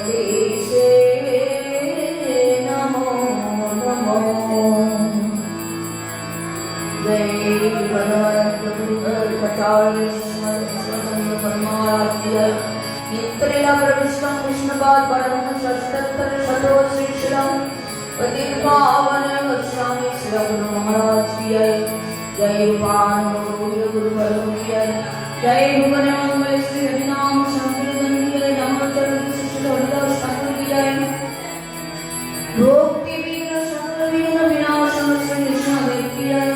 द्वारकाधीशे नमो नमो। जय भगवद्गीताचार्य परमात्मा नित्यलीला प्रविष्टं कृष्णपाद परमं षष्ठोत्तर श्रीश्रीराम पतितपावन गोस्वामी श्री गुरु महाराज की जय। जय गुरु वरुण की जय। जय भुवन मंगल श्री हरिनाम संकीर्तन की जय। नमो चरण शिष्य हरिदास ठाकुर की जय। भक्ति वीर सकल वीर विनाशम श्री कृष्णदेव की जय।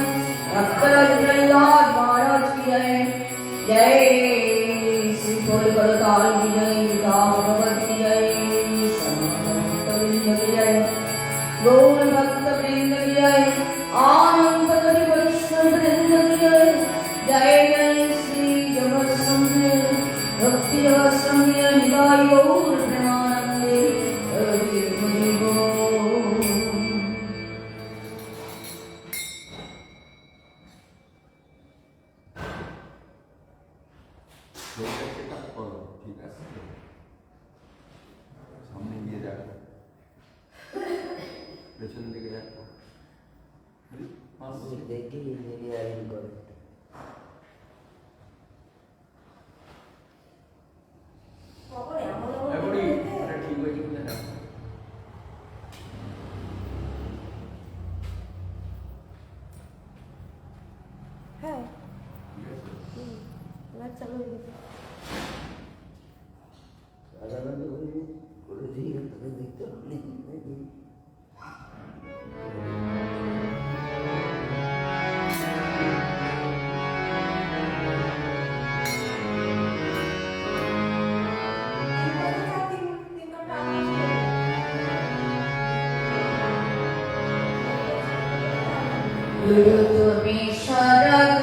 भक्तराज प्रहलाद महाराज की जय। जय श्री कोलकाता की जय। गीता भगवत की जय। सनातन की जय। गौर भक्त वृंद की जय। आनंद कवि वैष्णव वृंद की जय। जय जय श्री जगत संगे भक्ति जगत संगे निवाय गौर प्रेमानंदे हरि हरि बोल। ঠিক আছে, সামনে গিয়ে দেখো, পেছন দিকে দেখো, দেখি ইঞ্জিনিয়ারিং করে। ঠিক হয়েছে কিনা দেখো। হ্যাঁ এবার চালু হয়ে গেছে। করে দিই তোকে দেখতে হবে। गुरु तुम्हें शरद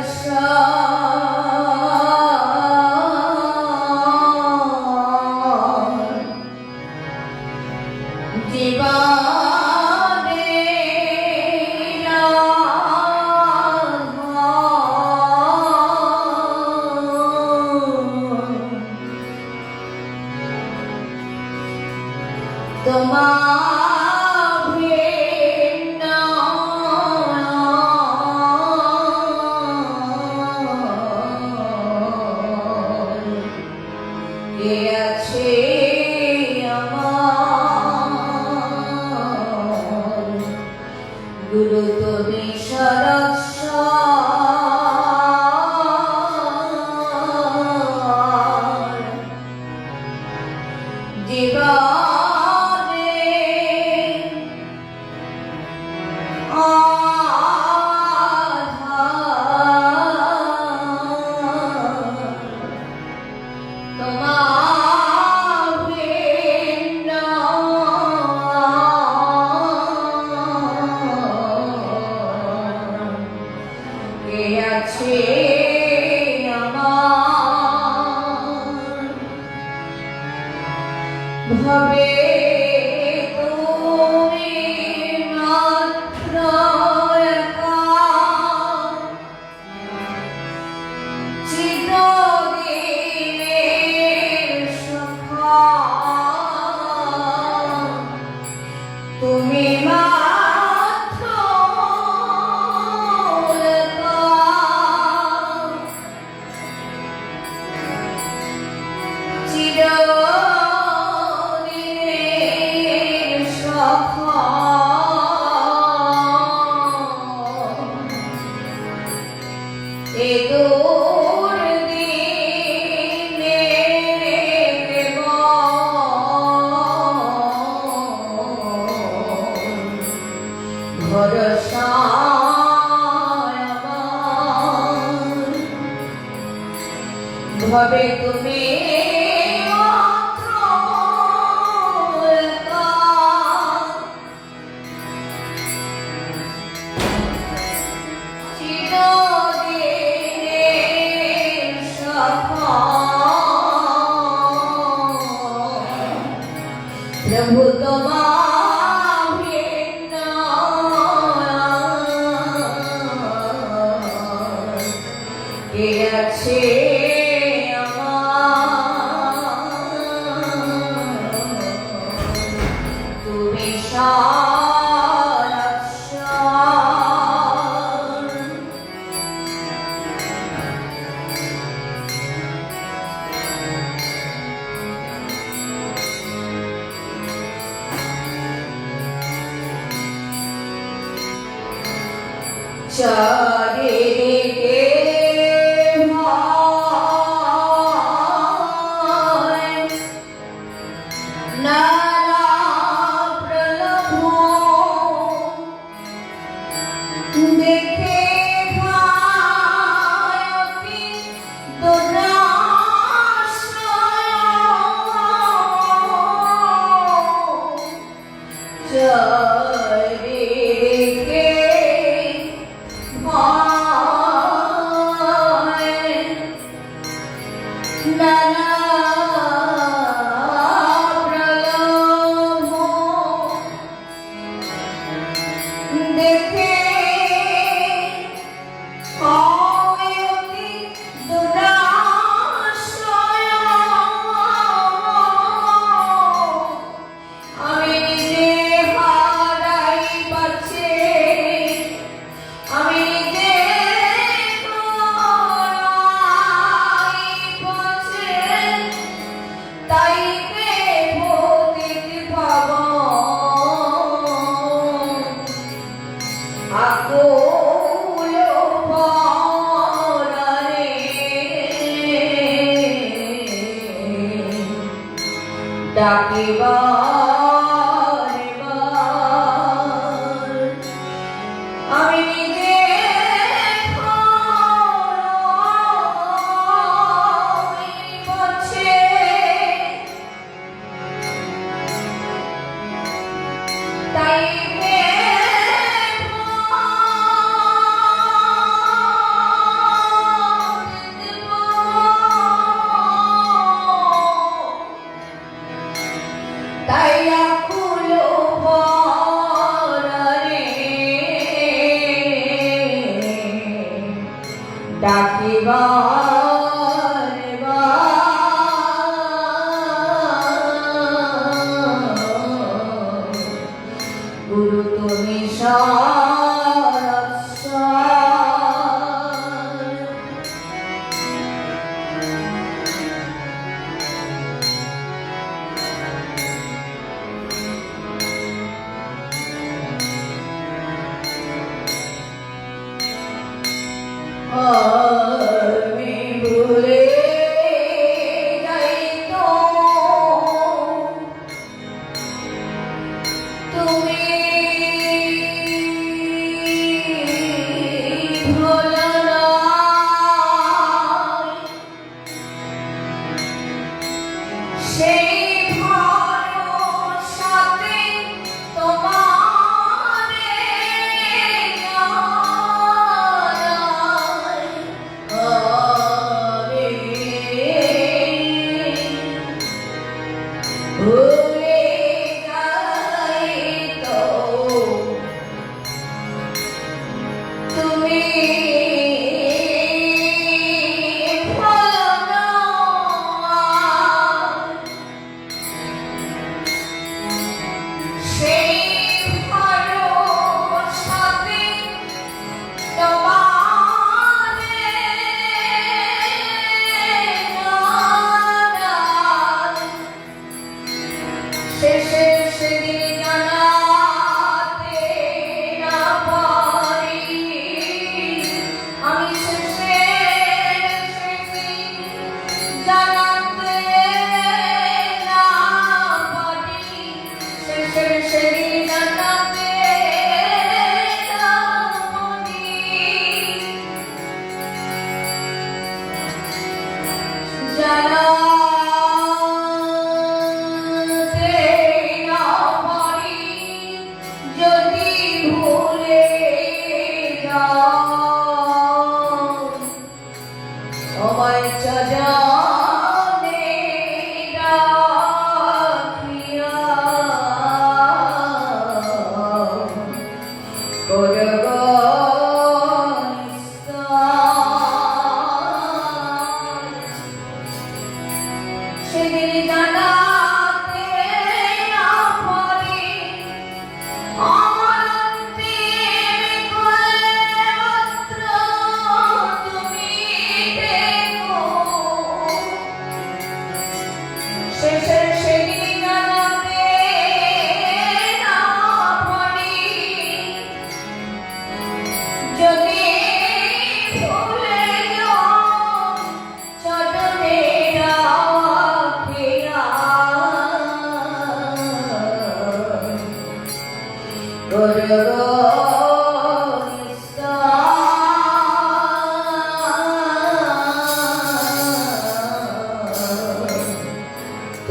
गुरु तुम्हें शरद भवे तुम्हें प्रभु কে আছে আমার চারিদিকে ভয়, নানা প্রলোভন, দেখে ভয় অতি দুরাশয়, চারিদিকে ভয়, নানা প্রলোভন, দেখে হয় অতি দুরাশয়, আমি নিজে হারাই পাছে, আমি নিজে হারাই পাছে, তাই ভক্তির পাবন আকুল পরাণে, ডাকিবার বার, আমি নিজে হারাই পাছে, তাই তাই আকুল পরাণে, ডাকিবার বার, গুরু তুমি সারাসার। আমি ভুলে যাই তো তুমি ভোলো না, সেই ভরসাতে তোমারে জানাই আমি ভুলে যাই তো তুমি ভোলো না, সেই ভরসাতে তোমারে জানাই, শেষে সেদিন জানাতে না পারি, আমি শেষে সেদিন জানাতে না পারি, শেষে সেদিন জানাতে না পারি, জানাতে না পারি, যদি ভুলে যাও আমায় সজনে রাখিয়া, করব সেদিন জানাতে না পারি, আমার অন্তিম কোলে মাত্র তুমি থেকো, শেষের সেদিন জানাতে না পারি, যদি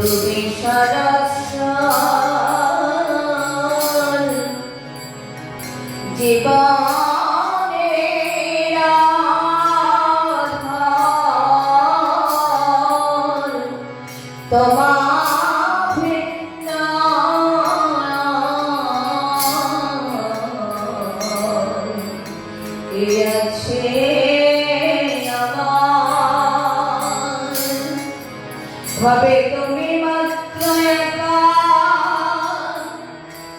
তুমি সরস্বর জীবনের আধার, তোমার ভিন্ন কে আছে আমার। ভাবে তুমি মাত্র একা,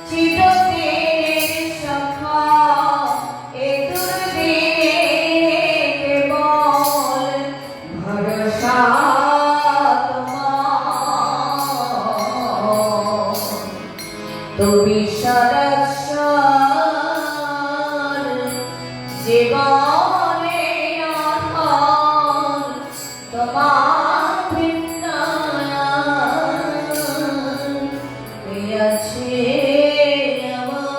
চিরদিনের সখা, এ দুর্দিনে কেবল ভরসা তোমার। তুমি সরস্বর জীবনের আধার, তোমার ভিন্ন কে আছে আমার।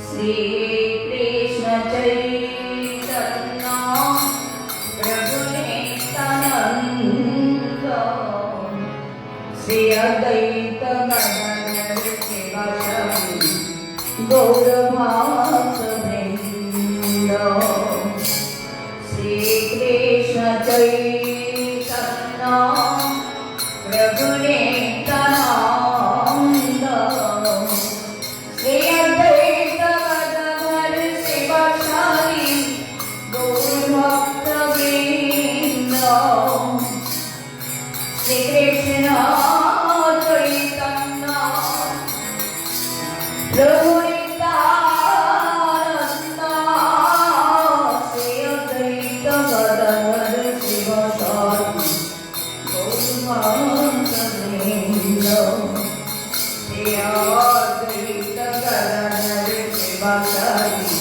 শ্রী কৃষ্ণ চৈতন্য প্রভু নিত্যানন্দ, শ্রী অদ্বৈত গদাধর শিবাসাদি গৌরভক্তবৃন্দ। শ্রী কৃষ্ণ চৈতন্য প্রভু নিত্যানন্দ, শ্রী অদ্বৈত গদাধর শিবাসাদি গৌরভক্তবৃন্দ। শ্রী কৃষ্ণ চৈতন্য প্রভু নিত্যানন্দ, শ্রী অদ্বৈত গদাধর শিবাসাদি গৌরভক্তবৃন্দ। শ্রী অদ্বৈত গদাধর শিবাসাদি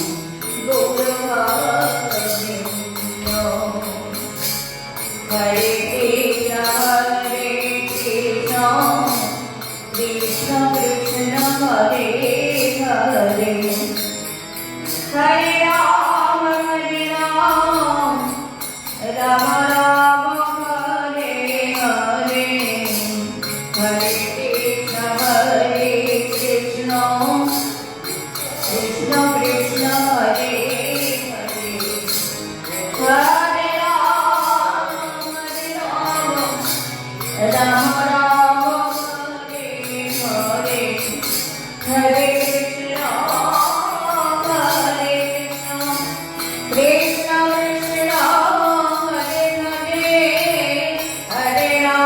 গৌরভক্তবৃন্দ। হরে কৃষ্ণ কৃষ্ণ কৃষ্ণ হরে হরে, হরে রাম রাম রাম হরে হরে, হরে কৃষ্ণ কৃষ্ণ কৃষ্ণ হরে হরে, হরে রাম রাম রাম হরে হরে, হরে কৃষ্ণ কৃষ্ণ কৃষ্ণ হরে হরে, হরে রাম রাম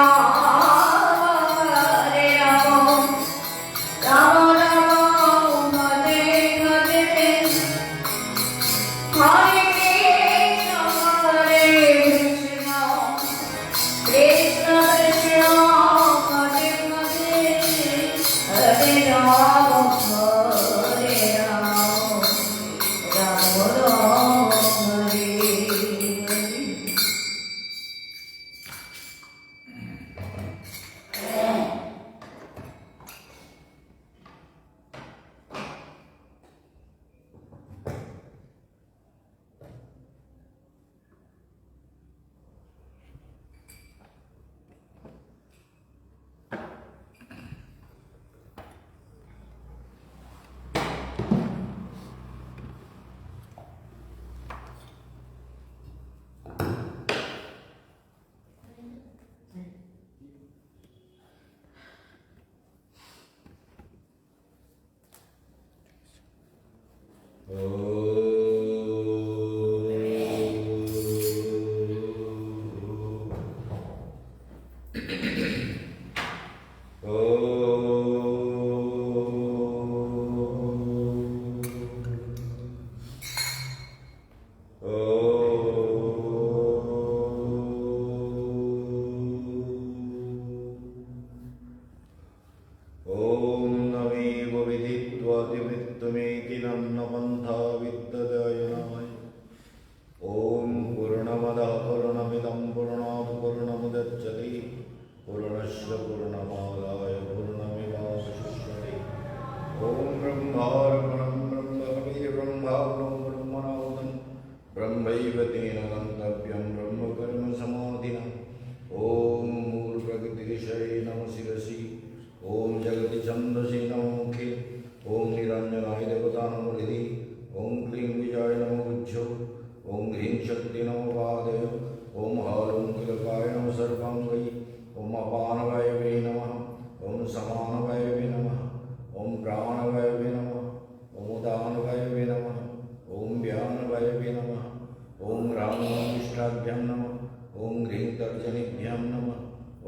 রাম হরে হরে, হরে কৃষ্ণ কৃষ্ণ কৃষ্ণ হরে হরে, হরে রাম রাম রাম হরে হরে। तत्रैव तेन गन्तव्यं ब्रह्मकर्म समाधिना। ॐ मूलप्रकृतिविषये नमः शिरसि, ॐ जगति छन्दसि नमो मुखे, ॐ निरञ्जनाय देवता नमो हृदि, ॐ क्लीं विजयाय नमो गुज्जो, ॐ ह्रीं शक्ति नमो पादय, ॐ हालुं किलकाय नमः सर्वाङ्गै, ॐ अपानवायवे नमः, ॐ समानवायवे नमः, ॐ प्राणवायवे नमः, ॐ उदानवायवे नमः, ॐ व्यानवायवे नमः, ॐ रामोष्टाभ्यां नमः, ॐ ह्रीं तर्जनीभ्यां नमः,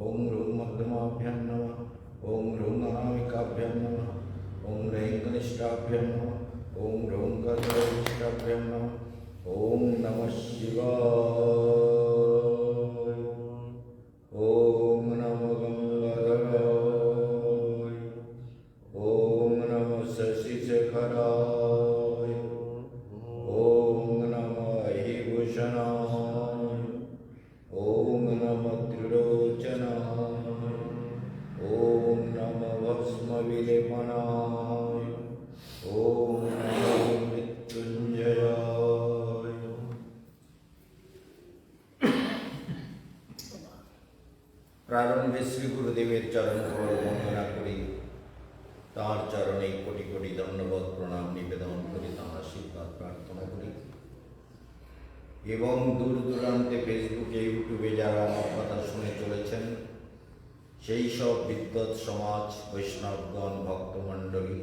ॐ ह्रूं मध्यमाभ्यां नमः, ॐ ह्रूं अनामिकाभ्यां नमः, ॐ ह्रीं कनिष्ठाभ्यां नमः, ॐ ह्रूं कर्कटिष्ठाभ्यां नमः। ॐ नमः शिवाय। ॐ नमः गङ्गाधराय। ॐ नमः शशिशेखराय। ॐ नमः हिभूषणाय। ॐ नमः त्रिलोचनाय। ॐ नमः भस्मविलेपनाय। ॐ नमः मृत्युञ्जयाय। प्रारंभे श्री गुरुदेवेर चरण कमल बंदना करी, तार चरणे कोटि कोटि धन्यवाद प्रणाम निवेदन करी, तार आशीर्वाद प्रार्थना करी এবং দূর দূরান্তে ফেসবুকে ইউটিউবে যারা আমার কথা শুনে চলেছেন সেই সব বিদ্বৎ সমাজ, বৈষ্ণবগণ, ভক্তমণ্ডলী,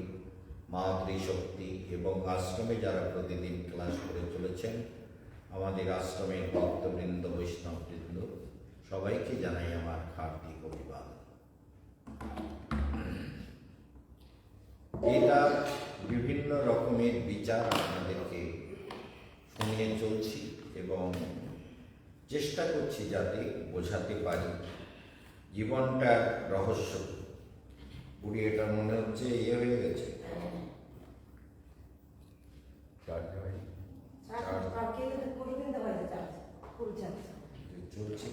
মাতৃশক্তি এবং আশ্রমে যারা প্রতিদিন ক্লাস করে চলেছেন, আমাদের আশ্রমের ভক্তবৃন্দ, বৈষ্ণববৃন্দ, সবাইকে জানাই আমার হার্দিক অভিবাদন। গীতার বিভিন্ন রকমের বিচার আপনাদেরকে শুনিয়ে চলছি এবং চেষ্টা করছি যাতে বোঝাতে পারি জীবনটার রহস্য। পুরি এটা মনে হচ্ছে হয়ে গেছে, চলছে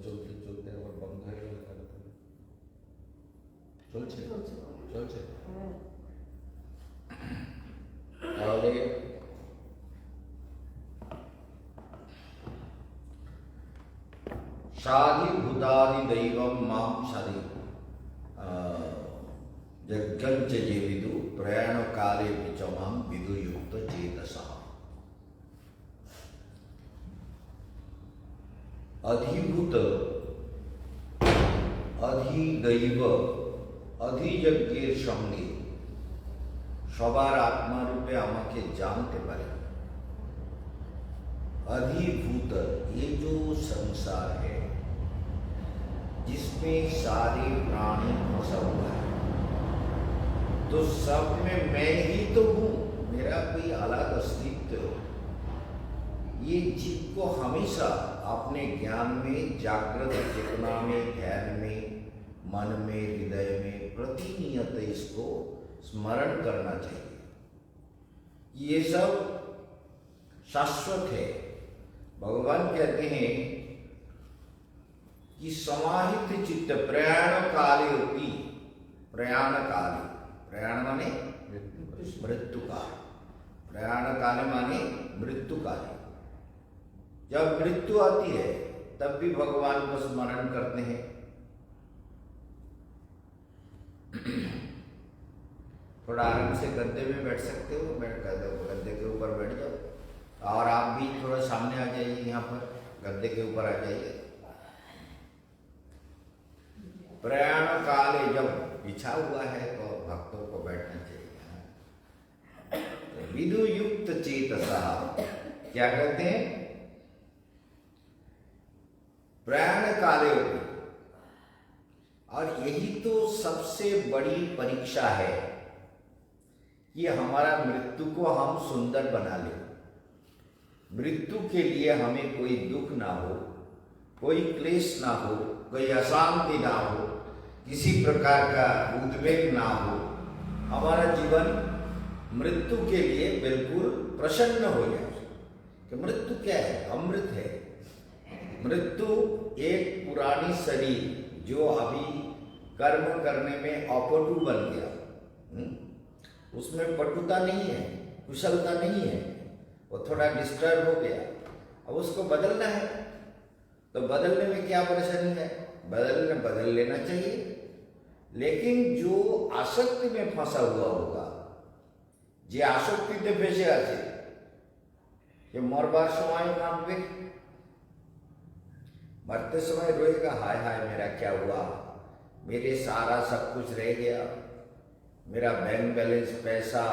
চলতে চলতে আবার বন্ধ হয়ে গেল, চলছে চলছে। তাহলে সাধিভূতাদি দৈবম মাম সাধি যজ্ঞঞ্চ যে বিদু প্রয়াণ কালে বিচমাম বিদুযুক্ত চেতসা। অধিভূত, অধিদৈব, অধিযজ্ঞের সঙ্গে সবার আত্মারূপে আমাকে জানতে পারে। अधिभूत, ये जो संसार है जिसमें सारे प्राणी फंसा हुआ है, तो सब में मैं ही तो हूँ, मेरा कोई अलग अस्तित्व। ये जीव को हमेशा अपने ज्ञान में, जागृत चेतना में, ध्यान में, मन में, हृदय में प्रतिनियत इसको स्मरण करना चाहिए। ये सब शाश्वत है। भगवान कहते हैं कि समाहित चित्त प्रयाण काले होती, प्रयाण काले, प्रयाण माने मृत्यु काल, प्रयाण काले माने मृत्यु काल। जब मृत्यु आती है तब भी भगवान को स्मरण करते हैं। थोड़ा आराम से गद्दे में बैठ सकते हो, गद्दे के ऊपर बैठ जाओ, और आप भी थोड़ा सामने आ जाइए, यहाँ पर गद्दे के ऊपर आ जाइए। प्रयाण काले जब बिछा हुआ है तो भक्तों को बैठना चाहिए। विदु युक्त चेतसा, क्या कहते हैं? प्रयाण काले, और यही तो सबसे बड़ी परीक्षा है कि हमारा मृत्यु को हम सुंदर बना लें। मृत्यु के लिए हमें कोई दुख ना हो, कोई क्लेश ना हो, कोई अशांति ना हो, किसी प्रकार का उद्वेग ना हो। हमारा जीवन मृत्यु के लिए बिल्कुल प्रसन्न हो जाए कि मृत्यु क्या है? अमृत है। मृत्यु एक पुरानी शरीर जो अभी कर्म करने में अपटु बन गया, उसमें पटुता नहीं है, कुशलता नहीं है, वो थोड़ा डिस्टर्ब हो गया, अब उसको बदलना है। तो बदलने में क्या परेशानी है? बदल लेना चाहिए। लेकिन जो आसक्ति में फंसा हुआ होगा, যে आसक्तिते फंसे আছে, ये मरबार समय कांपे, मरते समय रोएगा, हाय हाय मेरा क्या हुआ, मेरे सारा सब कुछ रह गया, मेरा बैंक बैलेंस, पैसा,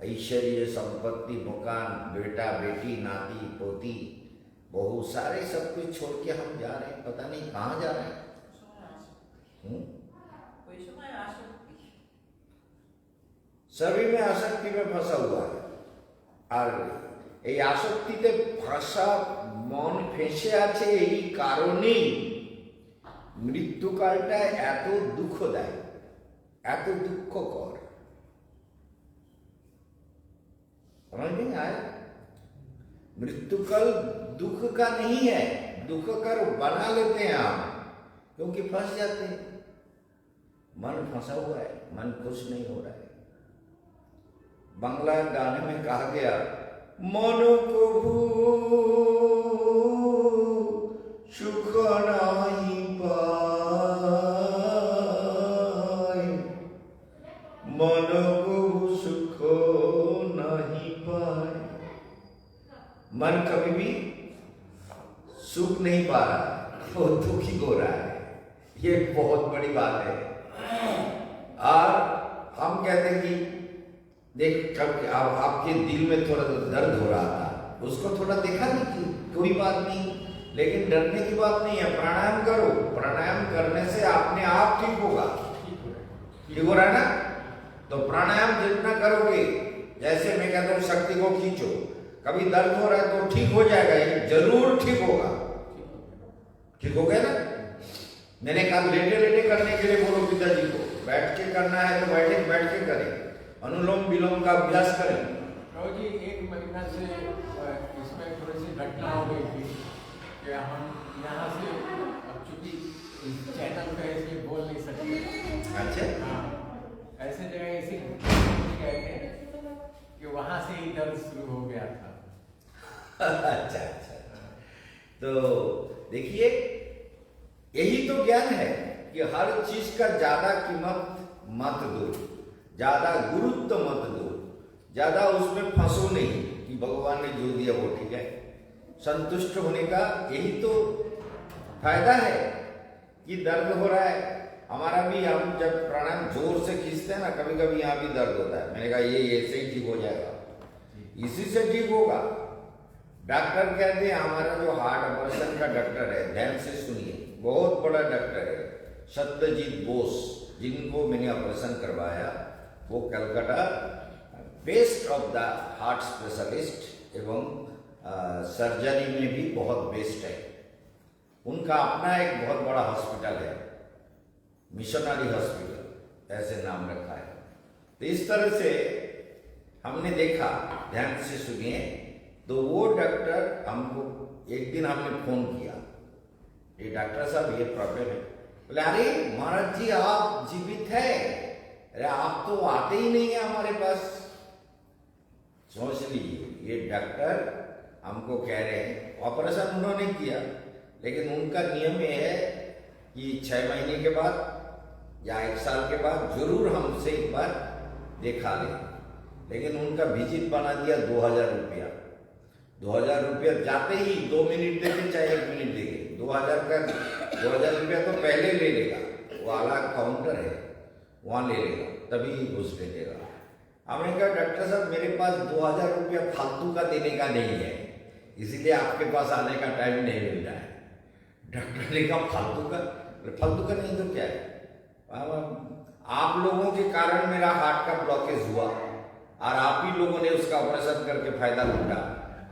ऐश्वर्य, संपत्ति, मकान, बेटा बेटी, नाती पोती, बहुत सारे सब कुछ छोड़ के हम जा रहे हैं, पता नहीं कहाँ जा रहे हैं। सभी में आसक्ति में फंसा हुआ है। और এই আসক্তিতে ফাঁসা মন ফেঁসে আছে, এই কারণেই মৃত্যুকালটা এত দুঃখদায়ক, এত দুঃখকর। समझ में आया? मृत्युकाल दुख का नहीं है, दुख कर बना लेते हैं आप, क्योंकि फंस जाते हैं। मन फंसा हुआ है, मन खुश नहीं हो रहा है। बांग्ला गाने में कहा गया, मन कभू सुख नहीं पाए, मन कभू सुख नहीं पाए। मन कभी भी सुख नहीं पा रहा, वो दुखी हो रहा है। ये बहुत बड़ी बात है। और हम कहते हैं कि देख, कब आपके दिल में थोड़ा दर्द हो रहा था, उसको थोड़ा देखा नहीं कि कोई बात नहीं, लेकिन डरने की बात नहीं है। प्राणायाम करो, प्राणायाम करने से अपने आप ठीक होगा। ठीक हो रहा है ना? तो प्राणायाम जितना करोगे, जैसे मैं कहता हूँ शक्ति को खींचो, कभी दर्द हो रहा है तो ठीक हो जाएगा, ये जरूर ठीक होगा। ठीक हो गया ना? मैंने कहा लेटे लेटे करने के लिए बोलो पिताजी को, बैठ के करना है तो बैठ के करें, अनुलोम विलोम का अभ्यास करें। जी 1 महीना से इसमें थोड़ी सी घटना हो गई थी कि हम यहाँ से, अब चूंकि चैनल पे इसलिए बोल नहीं सकते। अच्छा, हाँ, ऐसे जगह इसी गए थे कि वहाँ से ही दर्द शुरू हो गया था। अच्छा। तो देखिए, यही तो ज्ञान है कि हर चीज का ज्यादा कीमत मत दो, ज्यादा गुरुत्व मत दो, ज्यादा उसमें फंसो नहीं कि भगवान ने जो दिया वो ठीक है। संतुष्ट होने का यही तो फायदा है कि दर्द हो रहा है हमारा भी, हम जब प्राणायाम जोर से खींचते हैं ना, कभी कभी यहाँ भी दर्द होता है। मैंने कहा ये ऐसे ही ठीक हो जाएगा, इसी से ठीक होगा। डॉक्टर कहते हैं, हमारा जो हार्ट ऑपरेशन का डॉक्टर है, ध्यान से सुनिए, बहुत बड़ा डॉक्टर है, सत्यजीत बोस, जिनको मैंने ऑपरेशन करवाया, वो Calcutta best of the heart specialist एवं सर्जरी में भी बहुत बेस्ट है। उनका अपना एक बहुत बड़ा हॉस्पिटल है, मिशनरी हॉस्पिटल ऐसे नाम रखा है। तो इस तरह से हमने देखा, ध्यान से सुनिए। तो वो डॉक्टर हमको एक दिन हमने फोन किया, ये डॉक्टर साहब ये प्रॉब्लम है। बोले अरे महाराज जी आप जीवित है, अरे आप तो आते ही नहीं है हमारे पास। सोच लीजिए, ये डॉक्टर हमको कह रहे हैं, ऑपरेशन उन्होंने किया, लेकिन उनका नियम ये है कि 6 महीने के बाद या 1 साल के बाद जरूर हमसे एक बार देखा लें। लेकिन उनका विजिट बना दिया 2000 रुपया। 2000 रुपया जाते ही 2 मिनट देंगे चाहे 1 मिनट देंगे, 2000 रुपया तो पहले ले लेगा, वो अलग काउंटर है वहाँ ले लेगा, तभी घुस ले लेगा। हमने कहा डॉक्टर साहब मेरे पास 2000 रुपया फालतू का देने का नहीं है, इसीलिए आपके पास आने का टाइम नहीं मिल रहा है। डॉक्टर ने कहा फालतू का नहीं तो क्या है, आप लोगों के कारण मेरा हार्ट का ब्लॉकेज हुआ और आप ही लोगों ने उसका ऑपरेशन करके फायदा लूटा।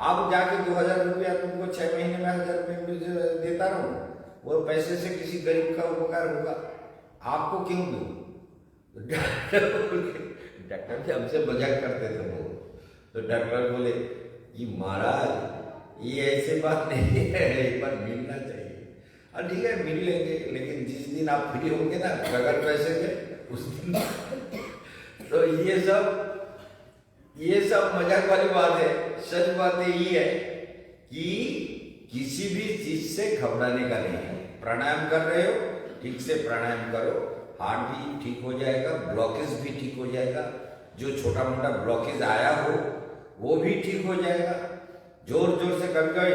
अब जाके 2000 रुपया तुमको 6 महीने में 1000 रुपये देता रहूं, वो पैसे से किसी गरीब का उपकार होगा, आपको क्यों दूं? डॉक्टर भी हमसे मजाक करते थे वो। तो डॉक्टर बोले कि महाराज ये ऐसी बात नहीं है, एक बार मिलना चाहिए। और ठीक है मिल लेंगे, लेकिन जिस दिन आप फ्री होंगे ना बगैर पैसे के, उस दिन तो ये सब ये सब मजाक वाली बात है। सच बात यही है कि किसी भी चीज से घबराने का नहीं है। प्राणायाम कर रहे हो, ठीक से प्राणायाम करो, हार्ट भी ठीक हो जाएगा, ब्लॉकेज भी ठीक हो जाएगा, जो छोटा मोटा ब्लॉकेज आया हो वो भी ठीक हो जाएगा। जोर जोर से कभी कभी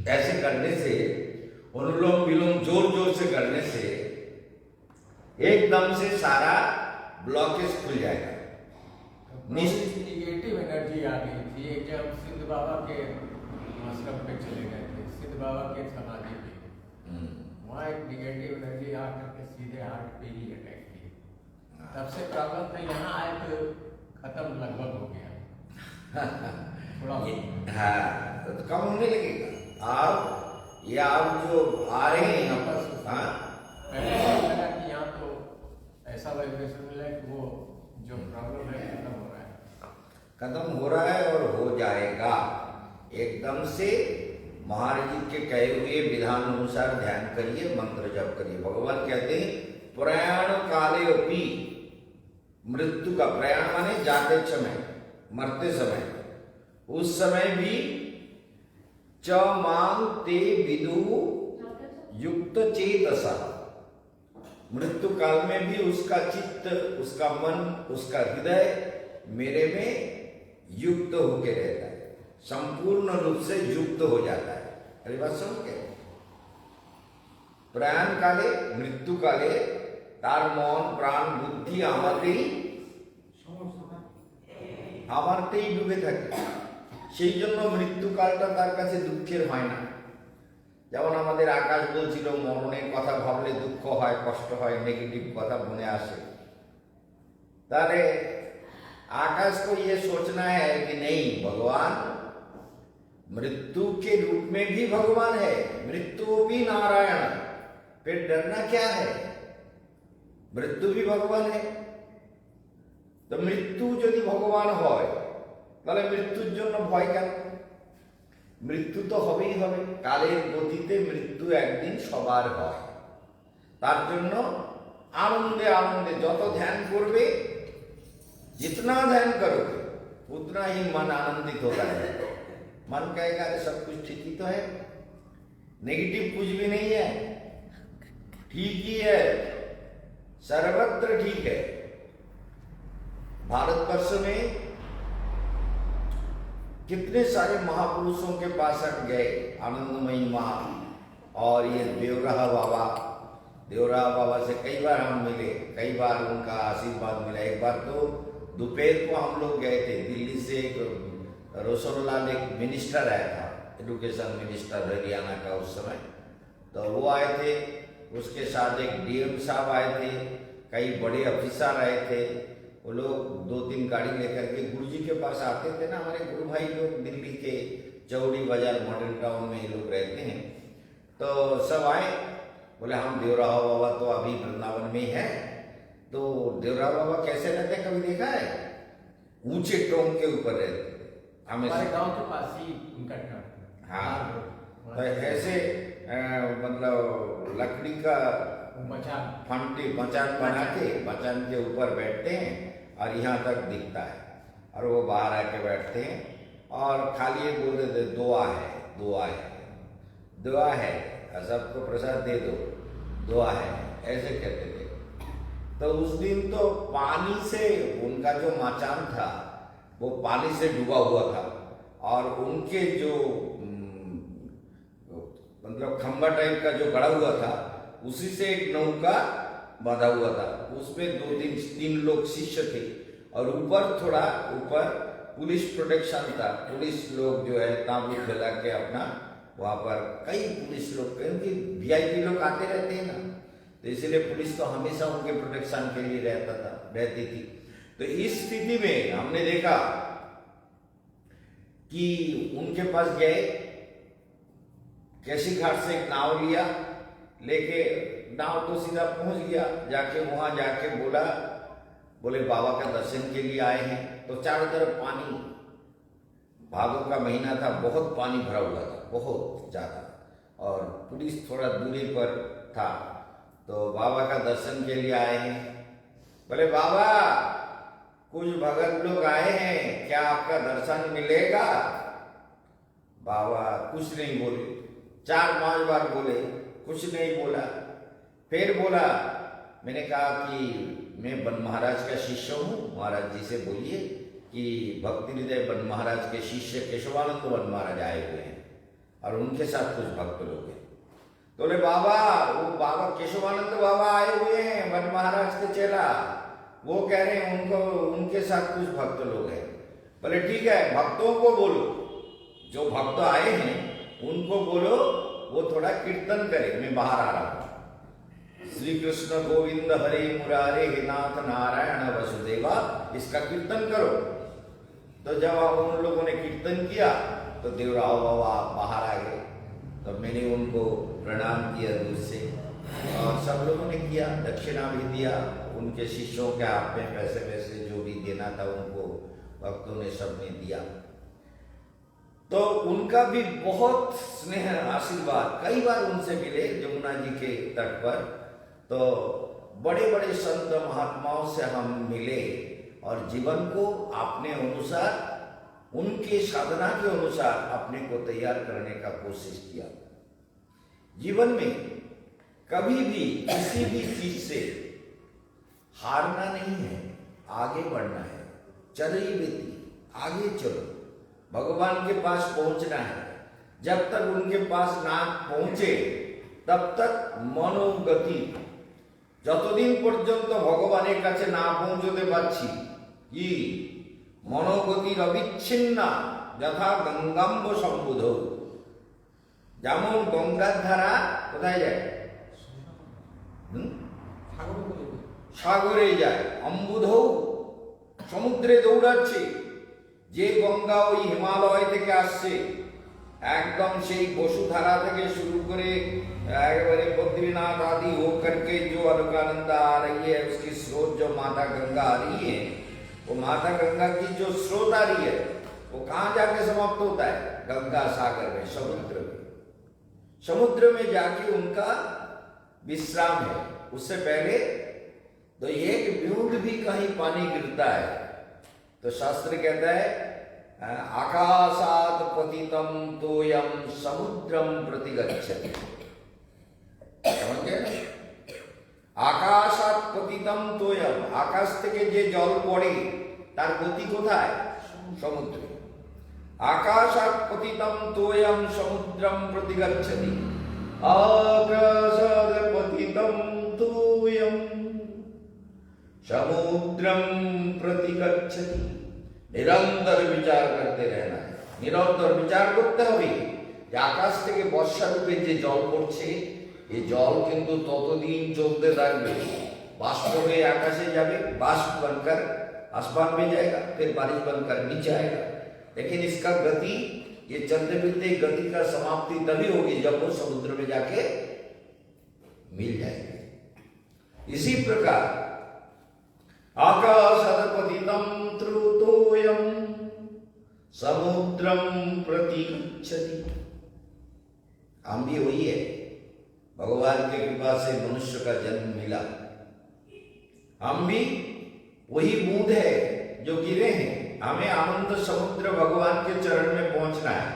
ऐसे करने से, अनुलोम विलोम जोर जोर से करने से एकदम से सारा ब्लॉकेज खुल जाएगा। निगेटिव एनर्जी आ गई थी। जब सिद्ध बाबा के मस्तक पे चले गए थे, सिद्ध बाबा के समाधि पे, वहाँ एक निगेटिव एनर्जी आकर के सीधे हार्ट पे ही अटैक की। तब से प्रॉब्लम था, यहाँ आए तो खत्म लगभग हो गया। थोड़ा हाँ, तो कम होने लगेगा। आप ये आप जो आ रहे हैं यहाँ पर, हाँ, लगा कि यहाँ तो ऐसा वाइब्रेशन मिला कि वो जो प्रॉब्लम है खत्म हो रहा है। खत्म हो रहा है और हो जाएगा एकदम से। महाराज जी के कहे हुए विधान अनुसार ध्यान करिए, मंत्र जप करिए। भगवान कहते हैं प्रयाण काले अपि, मृत्यु का प्रयाण माने जाते समय, मरते समय, उस समय भी च मां ते विदु युक्त चेतसा, मृत्यु काल में भी उसका चित्त, उसका मन, उसका हृदय मेरे में युक्त होके रहता है, संपूर्ण रूप से युक्त हो जाता है। अरे बात समझ गए? प्रयाण काले, मृत्यु काले तार मन प्राण बुद्धि আমারতেই ডুবে থাকে। সেই জন্য মৃত্যুকালটা তার কাছে দুঃখের হয় না। যেমন আমাদের আকাশ বলছিল মরণের কথা ভাবলে দুঃখ হয়, কষ্ট হয়, নেগেটিভ কথা মনে আসে। তাহলে आकाश को ये सोचना है कि नहीं, भगवान मृत्यु के रूप में भी भगवान है, मृत्यु भी नारायण, फिर डरना क्या है? मृत्यु भी भगवान है। तो मृत्यु यदि भगवान হয় তাহলে মৃত্যুর জন্য ভয় কেন? মৃত্যু তো হবেই হবে, কালের গতিতে মৃত্যু একদিন সবার হয়। তার জন্য आनंदे आनंदे যত ধ্যান করবে, जितना ध्यान करोगे उतना ही मन आनंदित होता है। मन कहेगा अरे सब कुछ ठीक ही तो है, नेगेटिव कुछ भी नहीं है, ठीक ही है, सर्वत्र ठीक है। भारतवर्ष में कितने सारे महापुरुषों के पास हम गए, आनंदमयी महा और ये देवराहा बाबा से कई बार हम मिले, कई बार उनका आशीर्वाद मिला। एक बार तो दोपहर को हम लोग गए थे, दिल्ली से एक रोशनलाल एक मिनिस्टर आया था, एजुकेशन मिनिस्टर हरियाणा का उस समय, तो वो आए थे, उसके साथ एक डीएम साहब आए थे, कई बड़े अफिसर आए थे। वो लोग 2-3 गाड़ी लेकर के गुरु जी के पास आते थे ना, हमारे गुरु भाई लोग दिल्ली के चौड़ी बाजार मॉडर्न टाउन में ये लोग रहते हैं। तो सब आए, बोले हम देवराहा बाबा तो अभी वृंदावन में है। तो देवराहा बाबा कैसे रहते कभी देखा है? ऊंचे टोंग के ऊपर रहते, हमारे गांव के पास ही उनका घर। हाँ, तो ऐसे मतलब लकड़ी का मचान बना के मचान के ऊपर बैठते हैं और यहाँ तक दिखता है, और वो बाहर आके बैठते हैं और खाली ये बोल देते दुआ है, दुआ है, दुआ है, सबको प्रसाद दे दो, दुआ है, ऐसे कहते थे। तो उस दिन तो पानी से उनका जो मचान था वो पानी से डूबा हुआ था, और उनके जो मतलब खंबा टाइप का जो गड़ा हुआ था उसी से एक नौका बांधा हुआ था, उसमें 2-3 लोग शिष्य थे, और थोड़ा ऊपर पुलिस प्रोटेक्शन था। पुलिस लोग जो है ताबूत फैला के अपना वहां पर कई पुलिस लोग, क्योंकि वीआईपी लोग आते रहते हैं ना, तो इसलिए पुलिस तो हमेशा उनके प्रोटेक्शन के लिए रहती थी। तो इस स्थिति में हमने देखा कि उनके पास गए, कैसी घाट से एक नाव लिया, लेके नाव तो सीधा पहुंच गया, जाके वहां जाके बोले बाबा का दर्शन के लिए आए हैं। तो चारों तरफ पानी, भादों का महीना था, बहुत पानी भरा हुआ था, बहुत ज्यादा। और पुलिस थोड़ा दूरी पर था, तो बाबा का दर्शन के लिए आए हैं। बोले बाबा कुछ भगत लोग आए हैं, क्या आपका दर्शन मिलेगा? बाबा कुछ नहीं बोले, 4-5 बार बोले, कुछ नहीं बोला। फिर बोला, मैंने कहा कि मैं बन महाराज का शिष्य हूँ, महाराज जी से बोलिए कि भक्ति हृदय बन महाराज के शिष्य केशवानंद बन महाराज आए हुए हैं और उनके साथ कुछ भक्त लोग हैं। तो बोले बाबा, वो बाबा केशवानंद बाबा आए हुए हैं, बन महाराज के चेला, वो कह रहे हैं उनको उनके साथ कुछ भक्त लोग हैं। बोले ठीक है, भक्तों को बोलो, जो भक्त आए हैं उनको बोलो वो थोड़ा कीर्तन करे, मैं बाहर आ रहा हूँ। श्री कृष्ण गोविंद हरे मुरारे हे नाथ नारायण वसुदेवा, इसका कीर्तन करो। तो जब उन लोगों ने कीर्तन किया तो देवराव बाबा बाहर आ गए। तो मैंने उनको प्रणाम किया दूर से, और सब लोगों ने किया, दक्षिणा भी दिया, उनके शिष्यों के हाथ में पैसे वैसे जो भी देना था उनको भक्तों ने सबने दिया। तो उनका भी बहुत स्नेह आशीर्वाद, कई बार उनसे मिले यमुना जी के तट पर। तो बड़े बड़े संत महात्माओं से हम मिले और जीवन को अपने अनुसार, उनके साधना के अनुसार अपने को तैयार करने का कोशिश किया। जीवन में कभी भी किसी भी चीज से हारना नहीं है, आगे बढ़ना है। चली बेटी आगे चलो, भगवान के पास पहुंचना है। जब तक उनके पास ना पहुंचे तब तक मनोगति, যতদিন পর্যন্ত ভগবানের কাছে না পৌঁছতে পারছি কি মনোগতির অবিচ্ছিন্না যথা গঙ্গাম্ব সম্বুধ, যেমন গঙ্গার ধারা কোথায় যায়? সাগরে যায়। অম্বুধ সমুদ্রে দৌড়াচ্ছে। যে গঙ্গা ওই হিমালয় থেকে আসছে, एकदम से वसुधारा থেকে शुरू करे एकेबारे बद्रीनाथ आदि होकर के जो अलकानंदा आ रही है, उसकी स्रोत जो माता गंगा आ रही है, वो माता गंगा की जो स्रोत आ रही है वो कहाँ जाके समाप्त होता है? गंगा सागर में, समुद्र में। समुद्र में जाके उनका विश्राम है। उससे पहले तो एक बूंद भी कहीं पानी गिरता है तो शास्त्र कहता है आकाशात पतितम तोयम समुद्रम प्रति गच्छति। समझे? आकाशात पतितम तोयम, आकाश থেকে যে জল পড়ে তার গতি কোথায়? সমুদ্রে। आकाशात पतितम तोयम समुद्रम प्रति गच्छति। आकाशात पतितम तोयम समुद्रम प्रति गच्छति। निरंतर विचार करते रहना है, निरंतर विचार करते হবে যে আকাশ থেকে বর্ষা রূপে যে জল পড়ছে, এই জল কিন্তু ততদিন চলতে থাকবে, बाष्प হয়ে आकाशे যাবে, बाष्प बनकर आसमान में जाएगा, फिर बारिश बनकर नीचे आएगा। लेकिन इसका गति, ये चलते फिरते गति का समाप्ति तभी होगी जब वो समुद्र में जाके मिल जाएगी। इसी प्रकार आकाशात पतितम तोयम समुद्रम प्रति गच्छति। हम भी वही है, भगवान की कृपा से मनुष्य का जन्म मिला। हम भी वही बूंद है जो गिरे हैं। हमें आनंद समुद्र भगवान के चरण में पहुंचना है।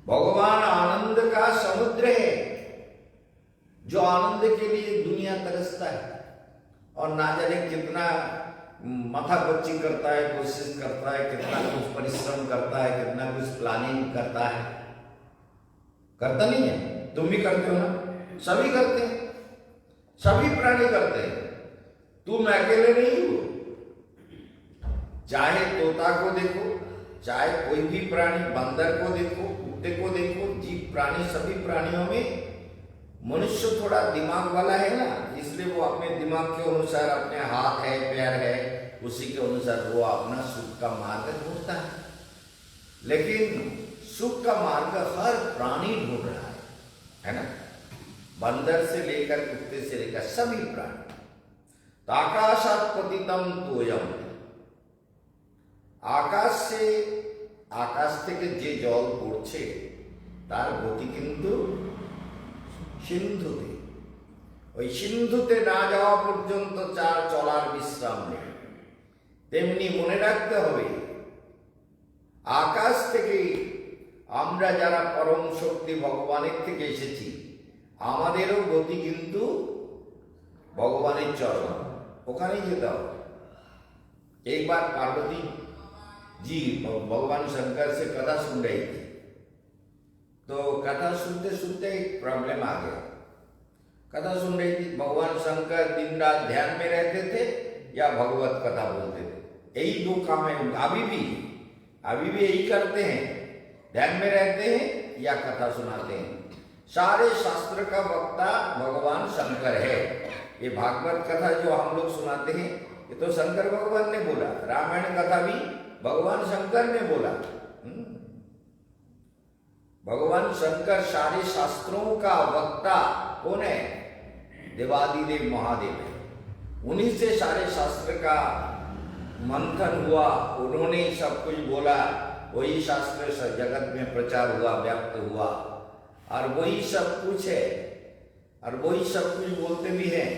भगवान आनंद का समुद्र है, जो आनंद के लिए दुनिया तरसता है और ना जाने कितना माथापच्ची करता है, कोशिश करता है, कितना कुछ परिश्रम करता है, कितना कुछ प्लानिंग करता है। करता नहीं है? तुम भी करते हो ना? सभी करते हैं, सभी प्राणी करते हैं। तुम अकेले नहीं हो। चाहे तोता को देखो, चाहे कोई भी प्राणी, बंदर को देखो, कुत्ते को देखो, जीव प्राणी, सभी प्राणियों में मनुष्य थोड़ा दिमाग वाला है ना, इसलिए वो अपने दिमाग के अनुसार, अपने हाथ है, पैर है, उसी के अनुसार वो अपना सुख का मार्ग ढूंढता है। लेकिन सुख का मार्ग हर प्राणी ढूंढ रहा है ना? बंदर से लेकर कुत्ते से लेकर सभी प्राणी। तो आकाशात पतितम तोयम, आकाश से, आकाश থেকে যে জল পড়ছে তার গতি কিন্তু সিন্ধুতে। ওই সিন্ধুতে না যাওয়া পর্যন্ত চার চলার বিশ্রাম নেই। তেমনি মনে রাখতে হবে, আকাশ থেকে আমরা যারা পরম শক্তি ভগবানের থেকে এসেছি, আমাদেরও গতি কিন্তু ভগবানের চরণ, ওখানেই যেতে হবে। एक बार पार्वती जी भगवान शंकर से कथा सुन रही थी, तो कथा सुनते सुनते एक प्रॉब्लम आ गया। कथा सुन रही थी, भगवान शंकर दिन रात ध्यान में रहते थे या भगवत कथा बोलते थे, यही दो काम है। अभी भी यही करते हैं, ध्यान में रहते हैं या कथा सुनाते हैं। सारे शास्त्र का वक्ता भगवान शंकर है। ये भागवत कथा जो हम लोग सुनाते हैं, ये तो शंकर भगवान ने बोला। रामायण कथा भी भगवान शंकर ने बोला। भगवान शंकर सारे शास्त्रों का वक्ता कौन है? देवादिदेव महादेव है। उन्हीं से सारे शास्त्र का मंथन हुआ, उन्होंने सब कुछ बोला, वही शास्त्र जगत में प्रचार हुआ, व्याप्त हुआ, और वही सब कुछ है, और वही सब कुछ बोलते भी हैं।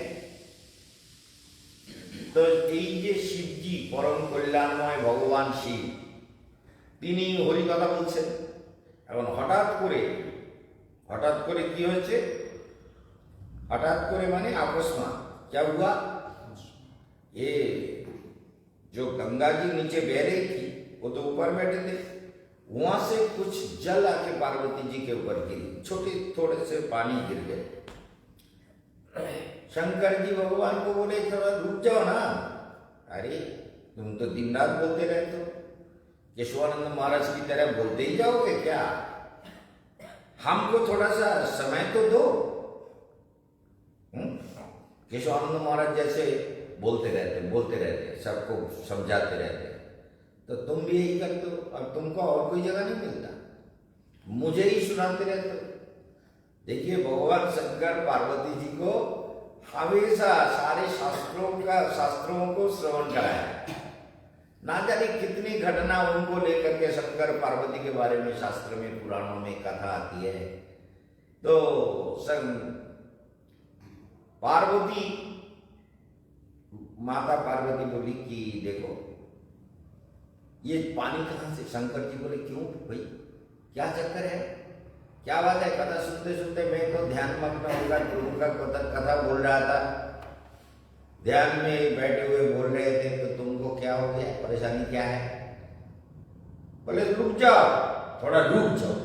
तो ये शिव जी परम कल्याणमय भगवान शिव, তিনি হরি কথা বলছেন। এখন হঠাৎ করে কি হয়েছে? हठात करे माने अकस्मात क्या हुआ? ये जो गंगा जी नीचे बह रही थी, वो तो ऊपर बैठे थे, वहां से कुछ जल आके पार्वती जी के ऊपर गिरी, छोटे थोड़े से पानी गिर गए। शंकर जी भगवान को बोले थोड़ा रुक जाओ ना। अरे तुम तो दिन रात बोलते रहते हो, केशवानंद महाराज की तरह बोलते ही जाओगे क्या? हमको थोड़ा सा समय तो दो। केशवानंद महाराज जैसे बोलते रहते सबको समझाते रहते, तो तुम भी यही करते हो। अब तुमको और कोई जगह नहीं मिलता, मुझे ही सुनाते रहते हो। देखिए भगवान शंकर पार्वती जी को हमेशा सारे शास्त्रों को श्रवण कराया। ना जाने कितनी घटना उनको लेकर के शंकर पार्वती के बारे में शास्त्र में, पुराणों में कथा आती है। तो पार्वती माता पार्वती बोली कि देखो ये पानी कहाँ से? शंकर जी बोले क्यों भाई, क्या चक्कर है, क्या बात है? कथा सुनते सुनते मैं तो ध्यान मग्न होगा, प्रभु का कथा बोल रहा था, ध्यान में बैठे हुए बोल रहे थे, तो तुमको क्या हो गया, परेशानी क्या है? बोले रुक जाओ, थोड़ा रुक जाओ।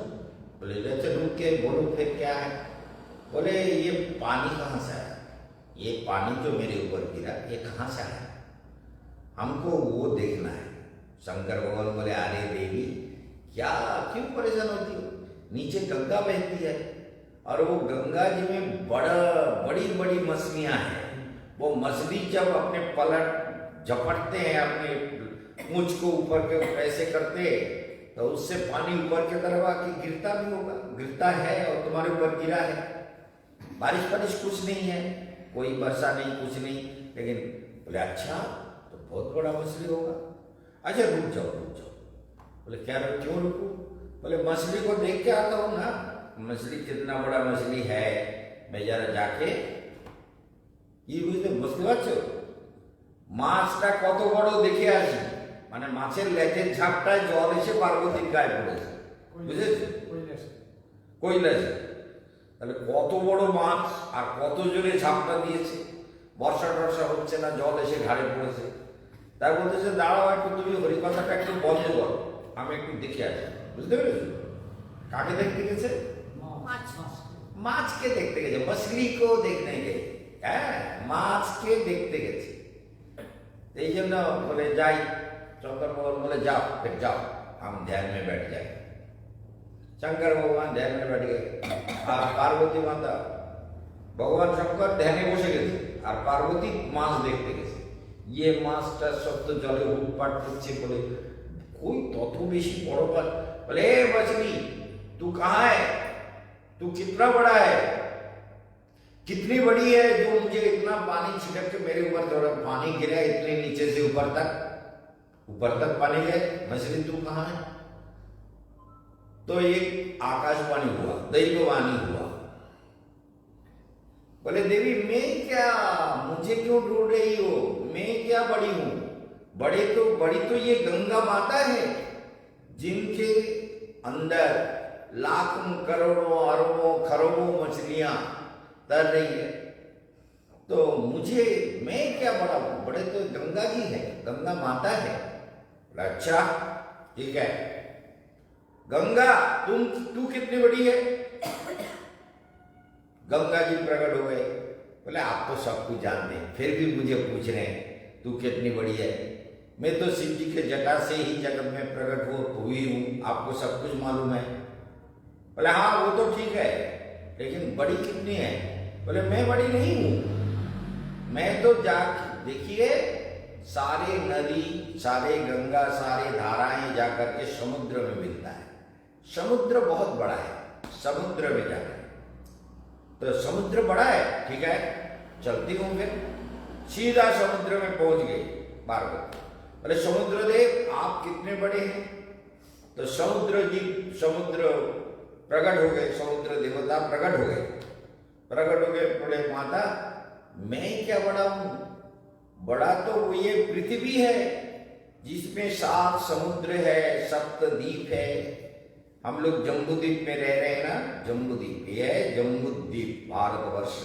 बोले जैसे रुक के बोलो फिर क्या है? बोले ये पानी कहाँ से आया? ये पानी जो मेरे ऊपर गिरा ये कहाँ से आया? हमको वो देखना है। शंकर भगवान बोले अरे देवी क्या क्यों परेशान होती हो? नीचे गंगा बहती है, और वो गंगा जी में बड़ी बड़ी मछलियां हैं। वो मछली जब अपने पलट झपटते हैं, अपने पूंछ को ऊपर के ऐसे करते, तो उससे पानी ऊपर की तरफ आके गिरता भी होगा, गिरता है और तुम्हारे ऊपर गिरा है। बारिश कुछ नहीं है, कोई वर्षा नहीं, कुछ नहीं, लेकिन बोले अच्छा तो बहुत बड़ा मछली होगा। अच्छा रुक जाओ। बोले क्या क्यों रुकूं? बोले मछली को देख के आता हूँ ना, मछली कितना बड़ा मछली है, मैं जरा जाके ये বুঝতে বুঝতে পারছো মাছটা কত বড় দেখে আসি। মানে মাছের লেজের ঝাপটায় জল এসে পার্বতীর গায়ে পড়েছে, বুঝেছো? কৈলাসে। তাহলে কত বড় মাছ আর কত জোরে ঝাপটা দিয়েছে, বর্ষা টর্ষা হচ্ছে না, জল এসে ঘাড়ে পড়েছে। তাই বলতেছে দাঁড়াও একটু, তুমি হরিকথাটা একটু বন্ধ করো, আমি একটু দেখে আসি। বুঝতে পেরেছো? কাকে দেখতে গেছে? মাছকে দেখতে গেছে, मछली को देखने गए। হ্যাঁ, মাছকে দেখতে গেছে। এই জন্য বলে যাই, शंकर भगवान बोले जाओ, फिर जाओ हम ध्यान में बैठ जाए। शंकर भगवान ध्यान में बैठ गए, और पार्वती माता भगवान शंकर ध्याने বসে গেছে, আর পার্বতী মাছ দেখতে গেছে। ये माছটা সব তো জলে উৎপাট করছে, বলে कोई তত বেশি বড় পাত। बोले ए मछली तू कहाँ है, तू कितना बड़ा है, कितनी बड़ी है जो मुझे इतना पानी छिड़क के मेरे ऊपर थोड़ा पानी गिरा, इतने नीचे से ऊपर तक पानी गए। मछली तू कहाँ है? तो एक आकाशवाणी हुआ, दैववाणी हुआ। बोले देवी मैं क्या, मुझे क्यों ढूंढ रही हो, मैं क्या बड़ी हूं? बड़ी तो ये गंगा माता है जिनके अंदर लाखों करोड़ों अरबों खरबों मछलियां तैर रही है। तो मुझे, मैं क्या बड़ा हूं, बड़े तो गंगा जी है, गंगा माता है। अच्छा ठीक है, गंगा तू कितनी बड़ी है? गंगा जी प्रकट हो गए। बोले आप तो सब कुछ जानते हैं, फिर भी मुझे पूछ रहे हैं तू कितनी बड़ी है? मैं तो शिव जी के जटा से ही जगत में प्रकट हुई हूं, आपको सब कुछ मालूम है। बोले हाँ वो तो ठीक है, लेकिन बड़ी कितनी है? बोले मैं बड़ी नहीं हूं, मैं तो देखिए सारे नदी, सारे गंगा, सारे धाराएं जाकर के समुद्र में मिलता है। समुद्र बहुत बड़ा है, समुद्र में जाकर, तो समुद्र बड़ा है, ठीक है चलती हूं। फिर सीधा समुद्र में पहुंच गई पार्वती। बोले समुद्र देव आप कितने बड़े हैं? तो समुद्र प्रकट हो गए, समुद्र देवता प्रकट हो गए। बोले माता मैं क्या बड़ा हूं? बड़ा तो ये पृथ्वी है जिसमें 7 समुद्र है, 7 द्वीप है। हम लोग जम्बूद्वीप में रह रहे हैं ना, जम्बूद्वीप, ये है जम्बूद्वीप, भारतवर्ष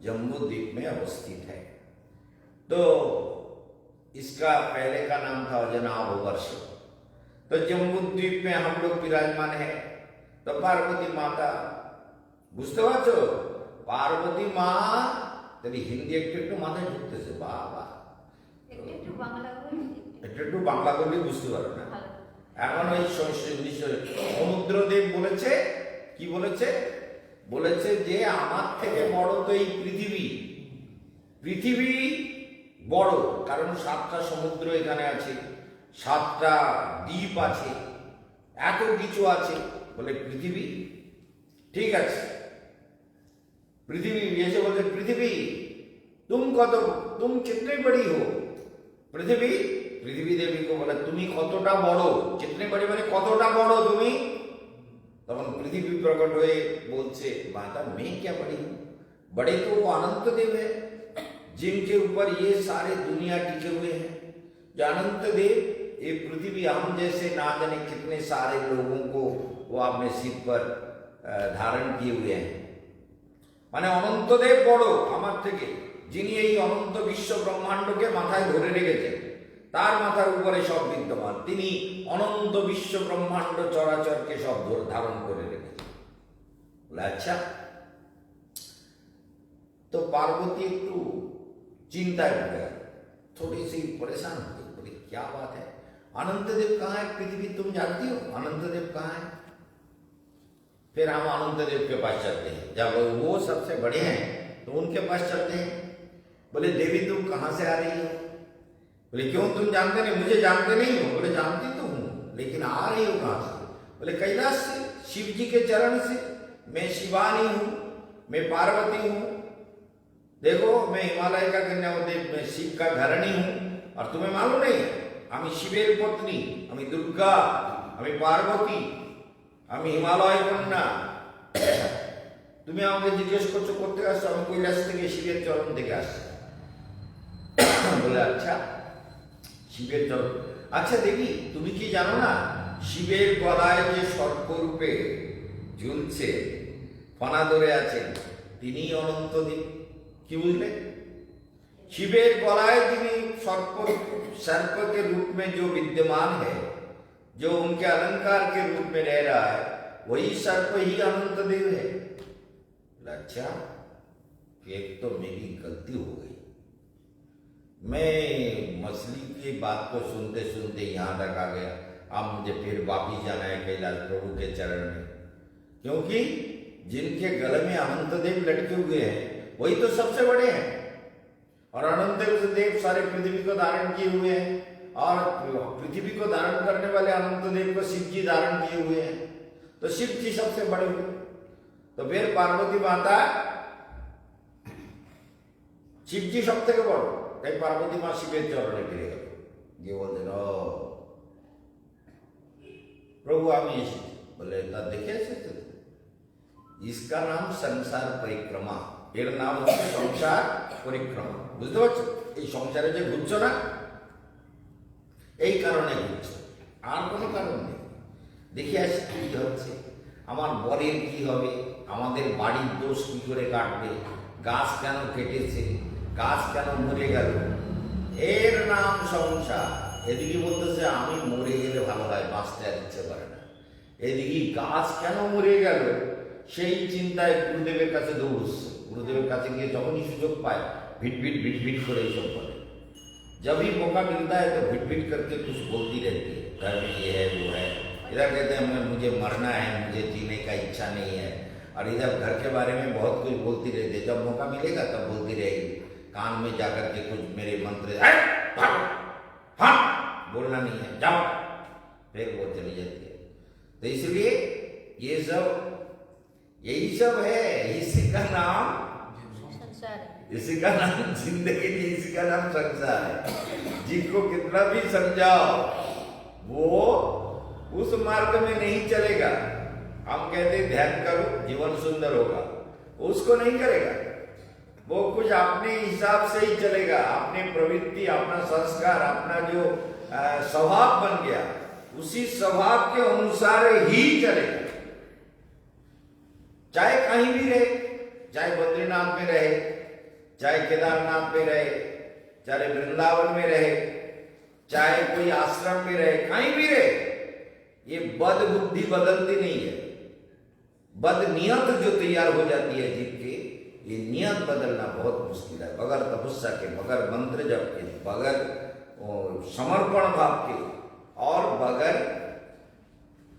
जम्बूद्वीप में अवस्थित है। तो इसका पहले का नाम था जनाब वर्ष। तो जम्बूद्वीप में हम लोग विराजमान है। तो पार्वती माता बुझते पारছো, पार्वती মা যদি হিন্দি একটু মাথায় ঢুকতেছে, বাবা একটু বাংলা বলি, একটু বাংলা বললে বুঝতে পারো না। এখন ওই সমুদ্রদেব বলেছে কি বলেছে? বলেছে যে আমার থেকে বড় তো এই পৃথিবী বড়, কারণ 7টা সমুদ্র এখানে আছে, 7টা দ্বীপ আছে, এত কিছু আছে। বলে পৃথিবী, ঠিক আছে পৃথিবী এসে বলছে পৃথিবী तुम कितने बड़ी हो? पृथ्वी देवी को बोला তুমি কতটা বড়? कितने बड़ी মানে কতটা বড় তুমি? তখন पृथ्वी प्रकट हुए, बोलছে माता मैं क्या बड़ी हूं? बड़े तो वो अनंत देव है जिनके ऊपर ये सारे दुनिया टिके हुए हैं। जो अनंत देव, ये पृथ्वी हम जैसे ना जाने कितने सारे लोगों को वो अपने सिर पर धारण किए हुए हैं। মানে অনন্ত দেব বড় আমার থেকে, যিনি এই অনন্ত বিশ্ব ব্রহ্মাণ্ডকে মাথায় ধরে রেখেছেন, তার মাথার উপরে সব বিদ্যমান, তিনি অনন্ত বিশ্ব ব্রহ্মাণ্ড চরাচরকে সব ধারণ করে রেখেছেন। বলে আচ্ছা। तो पार्वती একটু चिंताয় पड़ गई, थोड़ी सी परेशान हो गई। बोली क्या बात है, अनंत देव कहाँ है? पृथ्वी तुम जानती हो अनंत देव कहाँ है? फिर हम अनंत देव के पास चलते हैं, जब वो सबसे बड़े हैं तो उनके पास चलते हैं। बोले देवी तुम कहाँ से आ रही हो? बोले क्यों तुम जानते नहीं? मुझे जानते नहीं हो? बोले जानती तो हूँ, लेकिन आ रही हो कहाँ से? बोले कैलाश से, शिव जी के चरण से। मैं शिवानी हूँ, मैं पार्वती हूँ। देखो मैं हिमालय का कन्यावती, मैं शिव का धरणी हूँ। और तुम्हें मालूम नहीं, আমি শিবের পত্নী, আমি দুর্গা, আমি পার্বতী, আমি হিমালয় কন্যা। তুমি আমাকে জিজ্ঞেস করছো করতে আসছো, আমি কৈলাস থেকে শিবের চরণ থেকে আসছি। বলে আচ্ছা শিবের চরণ, আচ্ছা দেবী তুমি কি জানো না শিবের গলায় যে সর্পরূপে ঝুলছে, ফনা ধরে আছেন, তিনি অনন্ত দেব। কি বুঝলে? शिवेर गलाय जिनी सर्प के रूप में जो विद्यमान है, जो उनके अलंकार के रूप में रह रहा है, वही सर्प ही अनंत देव है। अच्छा एक तो मेरी गलती हो गई, मैं मछली की बात को सुनते सुनते यहाँ तक आ गया। अब मुझे फिर वापिस जाना है कैलाश प्रभु के चरण में, क्योंकि जिनके गले में अनंत देव लटके हुए हैं वही तो सबसे बड़े हैं। और अनंत देव सारे पृथ्वी को धारण किए हुए हैं, और पृथ्वी को धारण करने वाले अनंत देव को शिव जी धारण किए हुए हैं, तो शिव जी सबसे बड़े हुए। तो फिर पार्वती माता, शिव जी सब থেকে বড়, তাই পার্বতী মা শিবের চরণে ফিরে গেল, গিয়ে বললেন ও প্রভু আমি এসেছি। বলে তা দেখে এসেছে তো? इसका नाम संसार परिक्रमा, এর নাম হচ্ছে সংসার পরিক্রমা। বুঝতে পারছো? এই সংসারে যে ঘুরছো না, এই কারণে ঘুরছো, আর কোনো কারণ নেই। দেখে আসি কি হচ্ছে, আমার বরের কি হবে, আমাদের বাড়ির দোষ কি করে কাটবে, গাছ কেন কেটেছে, গাছ কেন মরে গেল, এর নাম সংসার। এদিকে বলতেছে আমি মরে গেলে ভালো হয়, বাঁচতে আর ইচ্ছে করে না। এদিকে গাছ কেন মরে গেল সেই চিন্তায় গুরুদেবের কাছে দৌড়ছে। গুরুদেবের কাছে গিয়ে যখনই সুযোগ পায় ভিট ভিট করে এইসব বলে। जब भी मौका मिलता है तो भिट भिट करके कुछ बोलती रहती है, घर में ये है वो है। इधर कहते हैं मुझे मरना है, मुझे जीने का इच्छा नहीं है, और इधर घर के बारे में बहुत कुछ बोलती रहती है। जब मौका मिलेगा तब बोलती रहेगी, कान में जाकर के कुछ मेरे मंत्र हाँ बोलना नहीं है, जाओ, फिर वो चली जाती है। तो इसलिए ये सब यही सब है, इसी का नाम संसार है। इसी का नाम जिंदगी नहीं, इसी का नाम संसार है। जिसको कितना भी समझाओ वो उस मार्ग में नहीं चलेगा। हम कहते ध्यान करो जीवन सुंदर होगा, उसको नहीं करेगा। वो कुछ अपने हिसाब से ही चलेगा, अपनी प्रवृत्ति, अपना संस्कार, अपना जो स्वभाव बन गया उसी स्वभाव के अनुसार ही चलेगा। चाहे कहीं भी रहे, चाहे बद्रीनाथ में रहे, चाहे केदारनाथ में रहे, चाहे वृंदावन में रहे, चाहे कोई आश्रम में रहे, कहीं भी रहे, ये बद बुद्धि बदलती नहीं है। बद नियत जो तैयार हो जाती है जीव के, ये नियत बदलना बहुत मुश्किल है। बगैर तपस्या के, बगैर मंत्र जप के, बगैर समर्पण भाव के, और बगैर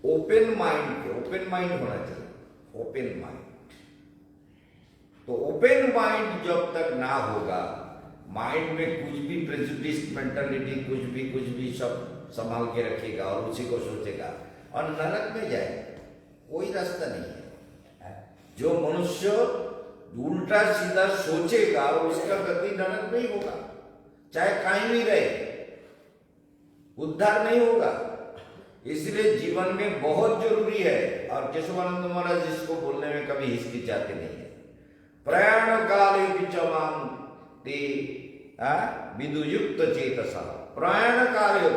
ओपन माइंड के। ओपन माइंड होना चाहिए, ओपन माइंड। तो ओपन माइंड जब तक ना होगा, माइंड में कुछ भी प्रेजुडिस मेंटालिटी कुछ भी सब संभाल के रखेगा और उसी को सोचेगा और नरक में जाए, कोई रास्ता नहीं है। जो मनुष्य उल्टा सीधा सोचेगा उसका गति नरक में ही होगा, चाहे कहीं भी रहे, उद्धार नहीं होगा। इसलिए जीवन में बहुत जरूरी है। और केशवानंद महाराज इसको बोलने में कभी हिचकिचाते नहीं है। प्रयाण काले विचमान ते विदुयुक्त चेतसा, प्रयाण काले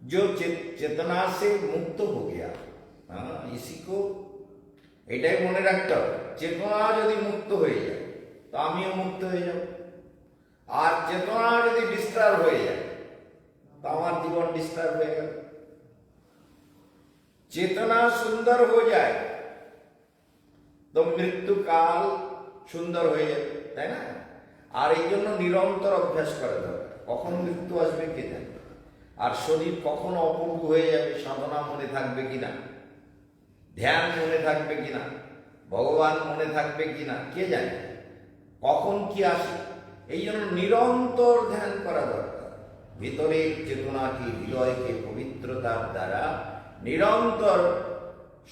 जो चेतना से मुक्त हो गया, इसी को এটাই মনে রাখতে হবে। চেতনা যদি মুক্ত হয়ে যায় তো আমিও মুক্ত হয়ে যাব, আর চেতনা যদি ডিস্টার্ব হয়ে যায় তো আমার জীবন ডিস্টার্ব হয়ে গেল। চেতনা সুন্দর হয়ে যায় তো মৃত্যুকাল সুন্দর হয়ে যাবে, তাই না? আর এই জন্য নিরন্তর অভ্যাস করা দরকার। কখন মৃত্যু আসবে কে জানে, আর শরীর কখন অপূর্ব হয়ে যাবে, সাধনা মনে থাকবে কিনা, ধ্যান মনে থাকবে কিনা, ভগবান মনে থাকবে কিনা কে জানে, কখন কি আসে। এই জন্য নিরন্তর ধ্যান করা দরকার। ভিতরের চেতনাকে, হৃদয়কে পবিত্রতার দ্বারা নিরন্তর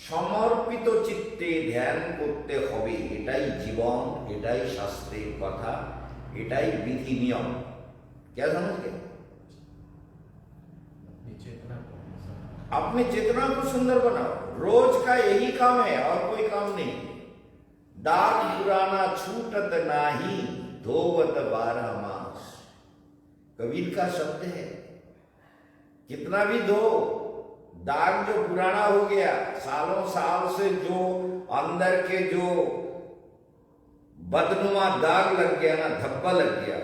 সমর্পিত চিত্তে ধ্যান করতে হবে। এটাই জীবন, এটাই শাস্ত্রের কথা, এটাই বিধি নিয়ম। क्या समझ गए? अपने चेतना को सुंदर बनाओ। रोज का यही काम है और कोई काम नहीं। दाग पुराना छूटत नाही, धोवत 12 मास, कबीर का शब्द है। कितना भी धो, दाग जो पुराना हो गया, सालों साल से जो अंदर के जो बदनुमा दाग लग गया ना, धब्बा लग गया,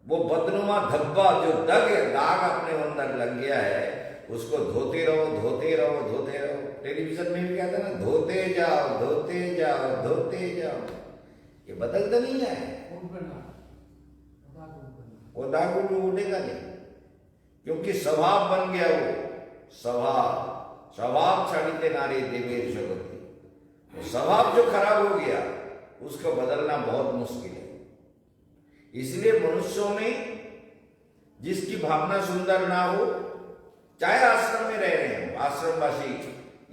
वो बदनुमा धब्बा जो दाग अपने अंदर लग गया है, उसको धोते रहो, धोते रहो, धोते रहो। टेलीविजन में भी कहते हैं ना, धोते जाओ, धोते जाओ, धोते जाओ। ये बदलता नहीं है, वो दाग उठेगा नहीं, क्योंकि स्वभाव बन गया। वो स्वभाव छाड़ीते नारे देवे जगती, स्वभाव जो खराब हो गया उसको बदलना बहुत मुश्किल है। इसलिए मनुष्यों में जिसकी भावना सुंदर ना हो, चाहे आश्रम में रह रहे हैं, आश्रमवासी,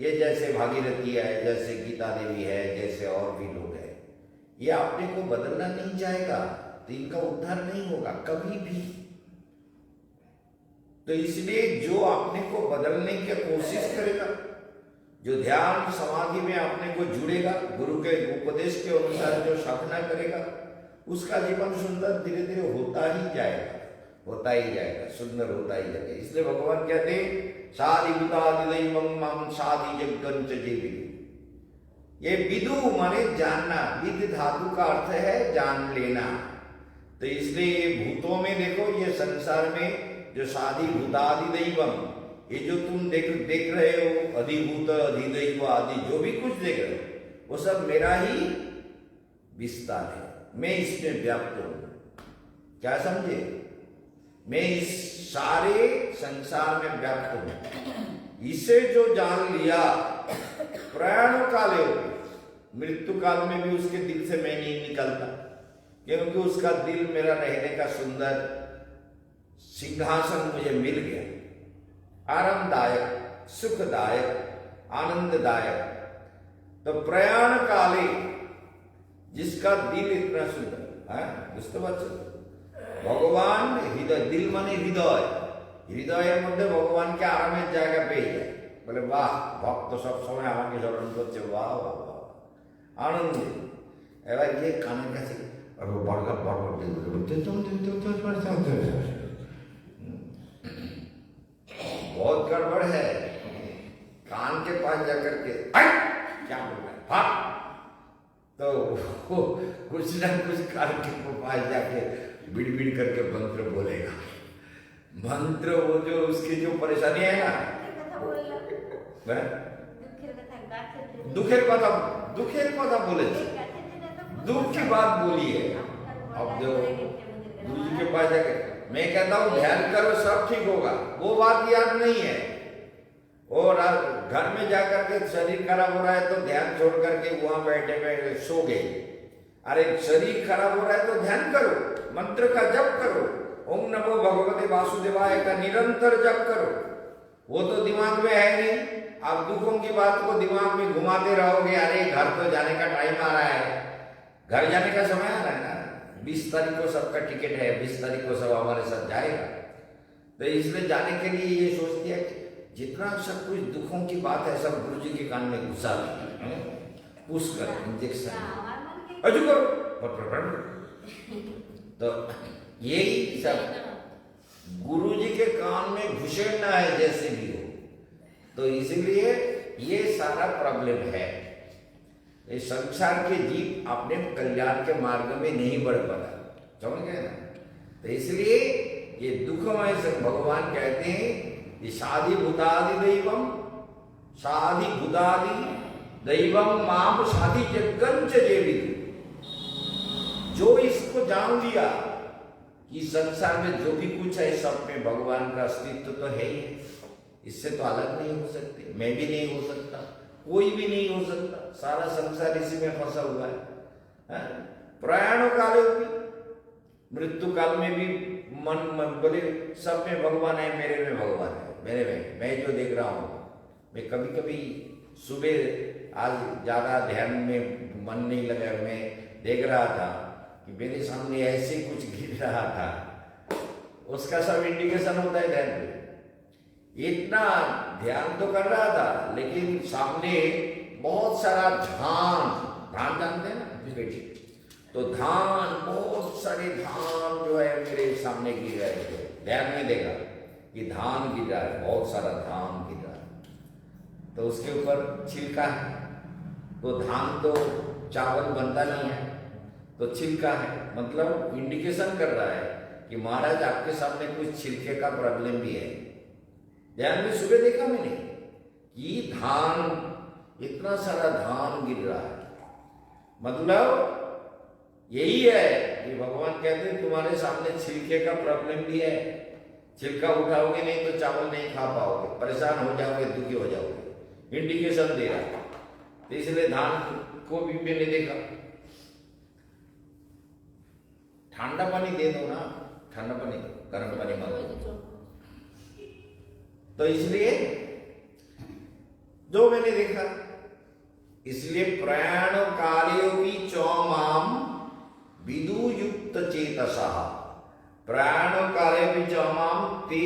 ये जैसे भागीरथी है, जैसे गीता देवी है, जैसे और भी लोग हैं, ये अपने को बदलना नहीं चाहेगा तो इनका उद्धार नहीं होगा कभी भी। तो इसलिए जो अपने को बदलने की कोशिश करेगा, जो ध्यान समाधि में अपने को जुड़ेगा, गुरु के उपदेश के अनुसार जो साधना करेगा, उसका जीवन सुंदर धीरे धीरे होता ही जाएगा, होता ही जाएगा, सुंदर होता ही जाएगा। इसलिए भगवान कहते हैं साधि बुदादिदैवं मां साधि जग्गं च जे विदु। ये विदु माने जानना, विद धातु का अर्थ है जान लेना। तो इसलिए ये भूतों में देखो, ये संसार में जो साधि भूतादिदैवम, ये जो तुम देख रहे हो, अधिभूत अधिदैव आदि जो भी कुछ देख रहे हो, वो सब मेरा ही विस्तार है। मैं इसमें व्याप्त हूं। क्या समझे? मैं इस सारे संसार में व्याप्त हूं। इसे जो जान लिया, प्रयाण काले हो, मृत्यु काल में भी उसके दिल से मैं नहीं निकलता, क्योंकि उसका दिल मेरा रहने का सुंदर सिंहासन मुझे मिल गया, आरामदायक, सुखदायक, आनंददायक। तो प्रयाण काले जिसका दिल इतना सुंदर है, बुझते पारছো? ভগবান হৃদয়, দিল মানে হৃদয়, হৃদয়ের মধ্যে ভগবানকে আরামের জায়গা পেয়ে যায়। বলে বাহ, ভক্ত সব সময় আমাকে স্মরণ করছে, বাহ বাহ বাহ, আনন্দে। এবার গিয়ে কানের কাছে বরগা বরগা बहुत गड़बड़ है। कान के पास जाकर के क्या बोल रहा है, हाँ, तो कुछ ना कुछ कान के पास जाके बिड़ बिड़ करके मंत्र बोलेगा। मंत्र वो जो उसकी जो परेशानी है ना, दुखेर কথা বলেছে, दुख की बात बोली है। अब जो गुरु जी के पास जाके मैं कहता हूँ ध्यान करो सब ठीक होगा, वो बात याद नहीं है। और घर में जाकर के शरीर खराब हो रहा है तो ध्यान छोड़ करके वहां बैठे बैठे सो गए। अरे शरीर खराब हो रहा है तो ध्यान करो, मंत्र का जप करो, ओम नमो भगवते वासुदेवाय का निरंतर जप करो। वो तो दिमाग में है नहीं। आप दुखों की बात को दिमाग में घुमाते रहोगे, अरे घर तो जाने का टाइम आ रहा है, घर जाने का समय आ रहा है ना, 20 तारीख को सबका टिकट है, 20 तारीख को सब हमारे साथ जाएगा। तो इसलिए जाने के लिए ये सोच दिया कि जितना सब कुछ दुखों की बात है सब गुरु जी के कान में घुसा पुश कर इंजेक्शन अजू करो। तो यही सब गुरु जी के कान में घुसेड़ना है जैसे भी हो। तो इसलिए ये सारा प्रॉब्लम है। इस संसार के जीव अपने कल्याण के मार्ग में नहीं बढ़ पाता, समझ गए ना? तो इसलिए ये दुखमय से भगवान कहते हैं कि साधि भूतादि दैवम, साधि भूतादि दैवम माम साधि जग्गं च जे विदु। जो इसको जान लिया कि संसार में जो भी कुछ है सब में भगवान का अस्तित्व तो है ही, इससे तो अलग नहीं हो सकते, मैं भी नहीं हो सकता, कोई भी नहीं हो सकता, सारा संसार इसी में फंसा हुआ है। प्रयाण काल भी, मृत्यु काल में भी मन बोले सब में भगवान है, मेरे में भगवान है, मेरे में मैं जो देख रहा हूँ। मैं कभी कभी सुबह आज ज्यादा ध्यान में मन नहीं लगा, मैं देख रहा था कि मेरे सामने ऐसे कुछ गिर रहा था, उसका सब इंडिकेशन होता है ध्यान में। इतना ध्यान तो कर रहा था लेकिन सामने बहुत सारा धान जानते हैं ना बेटी, तो धान, बहुत सारे धान जो है मेरे सामने गिर रहे थे। ध्यान में देखा कि धान गिर रहा है, बहुत सारा धान गिर रहा है। तो उसके ऊपर छिलका है, तो धान तो चावल बनता नहीं है, तो छिलका है, मतलब इंडिकेशन कर रहा है कि महाराज आपके सामने कुछ छिलके का प्रॉब्लम भी है। ध्यान में सुबह देखा मैंने कि धान, इतना सारा धान गिर रहा है, मतलब यही है कि भगवान कहते हैं तुम्हारे सामने छिलके का प्रॉब्लम भी है, छिलका उठाओगे नहीं तो चावल नहीं खा पाओगे, परेशान हो जाओगे, दुखी हो जाओगे, इंडिकेशन दे रहा है। तो इसलिए धान को भी मैंने देखा। ठंडा पानी दे दो ना, ठंडा पानी दो, गर्म पानी मत दो। तो इसलिए जो मैंने देखा, इसलिए प्रयाण कार्योगी चौमाम विदु युक्त चेतसा, प्रयाण कार्योगी चौमाम ते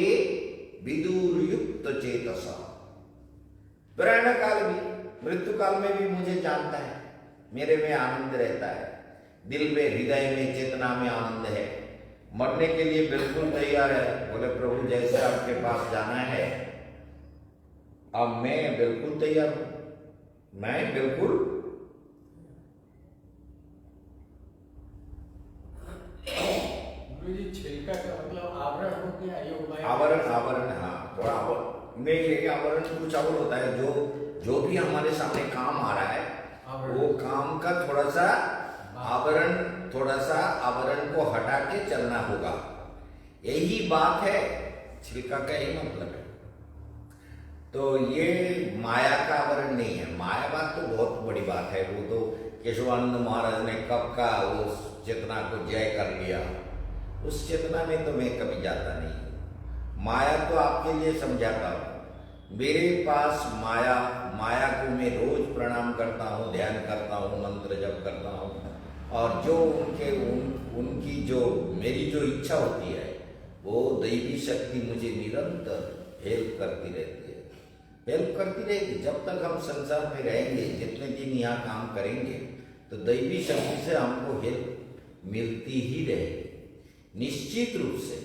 विदुर युक्त चेतसा। प्रयाण काल भी, मृत्यु काल में भी मुझे जानता है, मेरे में आनंद रहता है, दिल में हृदय में चेतना में आनंद है, मरने के लिए बिल्कुल तैयार है। बोले प्रभु जैसे आपके पास जाना है, अब मैं बिल्कुल तैयार हूं, मैं बिल्कुल। गुरुजी छिलका का मतलब आवरण हो गया, योग माया आवरण, आवरण, हाँ थोड़ा आवरण नहीं, ये आवरण कुछ और होता है, जो भी हमारे सामने काम आ रहा है वो काम का थोड़ा सा आवरण, थोड़ा सा आवरण को हटा के चलना होगा, यही बात है। छिलका का यही मतलब है। तो ये माया का आवरण नहीं है। माया बात तो बहुत बड़ी बात है, वो तो केशवानंद महाराज ने कब का उस चेतना को जय कर लिया, उस चेतना में तो मैं कभी जाता नहीं हूँ। माया तो आपके लिए समझाता हूँ। मेरे पास माया को मैं रोज प्रणाम करता हूँ, ध्यान करता हूँ, मंत्र जप करता हूँ, और जो उनकी जो मेरी जो इच्छा होती है वो दैवी शक्ति मुझे निरंतर हेल्प करती रहती है, हेल्प करती रहेगी। जब तक हम संसार में रहेंगे, जितने दिन यहाँ काम करेंगे, तो दैवी शक्ति से हमको हेल्प मिलती ही रहेगी निश्चित रूप से।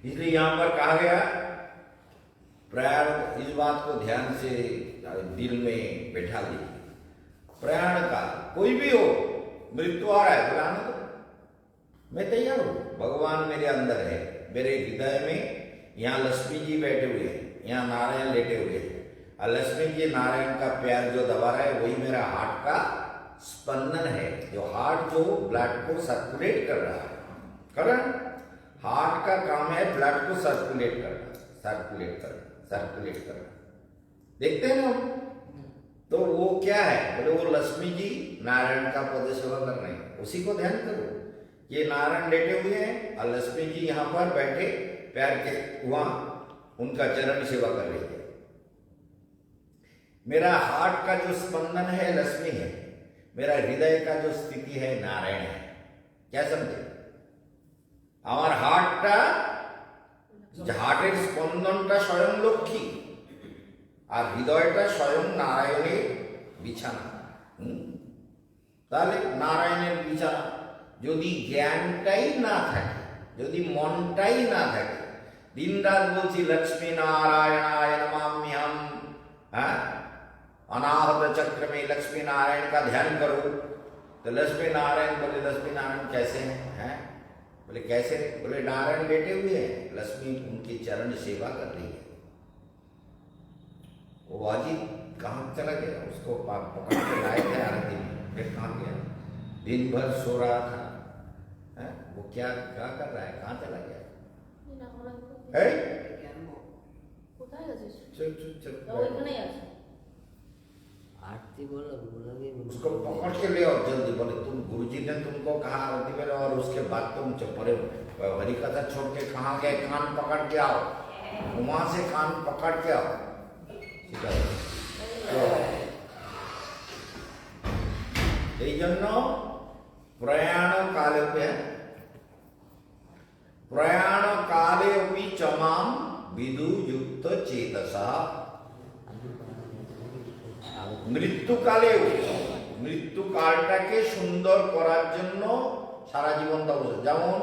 इसलिए यहाँ पर कहा गया प्रयाण, इस बात को ध्यान से दिल में बैठा लीजिए। प्रयाण का कोई भी हो, मृत्यु आ रहा है, बुलाना तो मैं तैयार हूं, भगवान मेरे अंदर है, मेरे हृदय में। यहाँ लक्ष्मी जी बैठे हुए हैं, यहाँ नारायण लेटे हुए हैं, और लक्ष्मी जी नारायण का प्यार जो दबा रहा है वही मेरा हार्ट का स्पंदन है। जो हार्ट जो ब्लड को सर्कुलेट कर रहा है, कारण हार्ट का काम है ब्लड को सर्कुलेट करना, सर्कुलेट करना। देखते हैं ना, तो वो क्या है, बोले वो लक्ष्मी जी नारायण का पद सेवा कर रहे हैं, उसी को ध्यान करो। ये नारायण लेटे हुए हैं और लक्ष्मी जी यहाँ पर बैठे पैर के वहां उनका चरण सेवा कर रही है। मेरा हार्ट का जो स्पंदन है लक्ष्मी है, मेरा हृदय का जो स्थिति है नारायण है। क्या समझे? আমার হার্টটা, হার্টের স্পন্দনটা স্বয়ং লক্ষ্মী, আর হৃদয়টা স্বয়ং নারায়ণের বিছানা। তাহলে নারায়ণের বিছানা যদি জ্ঞানটাই না থাকে, যদি মনটাই না থাকে, दिन रात बोलती लक्ष्मी नारायणाय नमाम्यहम, अनाहत चक्र में लक्ष्मी नारायण का ध्यान करो। तो लक्ष्मी नारायण बोले, लक्ष्मी नारायण कैसे हैं? बोले कैसे? बोले नारायण लेटे हुए हैं, लक्ष्मी उनकी चरण सेवा कर रही है। वो बाजी कहाँ चला गया? उसको पकड़ के लाए थे आरती में, फिर कहाँ गया? दिन भर सो रहा था, है? वो क्या कर रहा है? कहाँ चला गया? आरती बोलो उसको पकड़ के ले आओ जल्दी। बोले तुम गुरुजी ने तुमको कहा आरती में, और उसके बाद तुम चुपड़े हरी कथा छोड़ के कहाँ गए? कान पकड़ के आओ, वहां से कान पकड़ के आओ। এই জন্য প্রয়াণ কালে প্রয়াণ কালে অপি চমাম বিদু যুক্ত চেতসা। মৃত্যুকালেও, মৃত্যুকালটাকে সুন্দর করার জন্য সারা জীবন তপস্যা। যেমন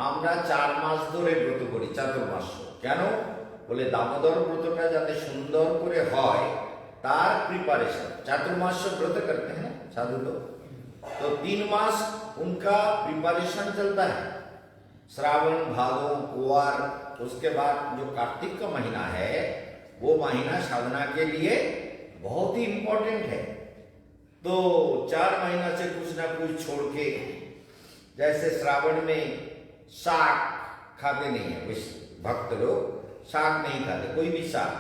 আমরা 4 মাস ধরে ব্রত করি, চাতুর্মাস্য। কেন? বলে দামোদর ব্রতটা যাতে সুন্দর করে হয় তার প্রিপাरेशन। चातुर्मास्य व्रत करते हैं साधु लोग, तो 3 मास उनका प्रिपरेशन चलता है। श्रावण, भादो, कुवार, उसके बाद जो कार्तिक का महीना है वो महीना साधना के लिए बहुत ही इंपॉर्टेंट है। तो 4 महीना से कुछ ना कुछ छोड़ के, जैसे श्रावण में साग खाते नहीं है भक्त लोग, साग नहीं खाते, कोई भी साग,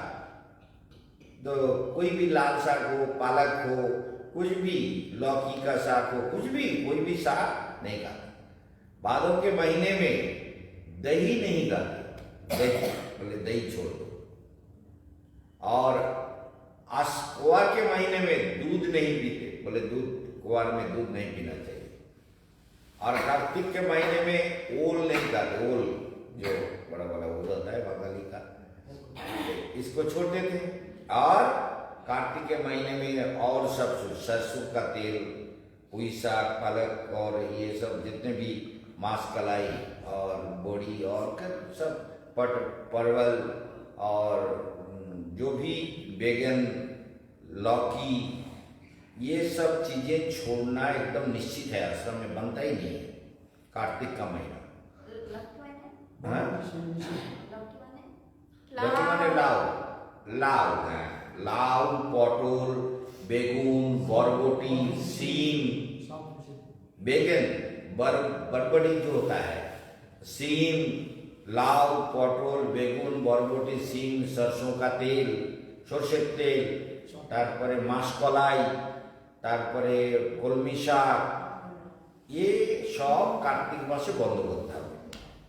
तो कोई भी लाल साग हो, पालक हो, कुछ भी, लौकी का साग हो, कुछ भी, कोई भी साग नहीं खाते। भादों के महीने में दही नहीं खाते, दही बोले दही छोड़ दो। और कुवार के महीने में दूध नहीं पीते, बोले दूध, कुवार में दूध नहीं पीना चाहिए। और कार्तिक के महीने में ओल नहीं खाते, ओल जो बड़ा बड़ा ओल होता है बंगाली का, इसको छोड़ते थे। और कार्तिक के महीने में और सब सरसों का तेल, पुई साग, पालक और ये सब जितने भी मांस कलाई और बोड़ी और सब परवल और जो भी बैगन, लौकी, ये सब चीजें छोड़ना एकदम निश्चित है, आश्रम में बनता ही नहीं है कार्तिक का महीना। हाँ? लौकी माने लाव है, लाव, पटोल, बेगुन, बरबटी, सीम, बैगन, बरबटी जो होता है, सीम, लाव, पटोल, बेगुन, बरबटी, सीम, सरसों का तेल, সরষের তেল, তারপরে মাসকলাই, তারপরে কলমি শাক, ये सब कार्तिक मास से बंद करता है।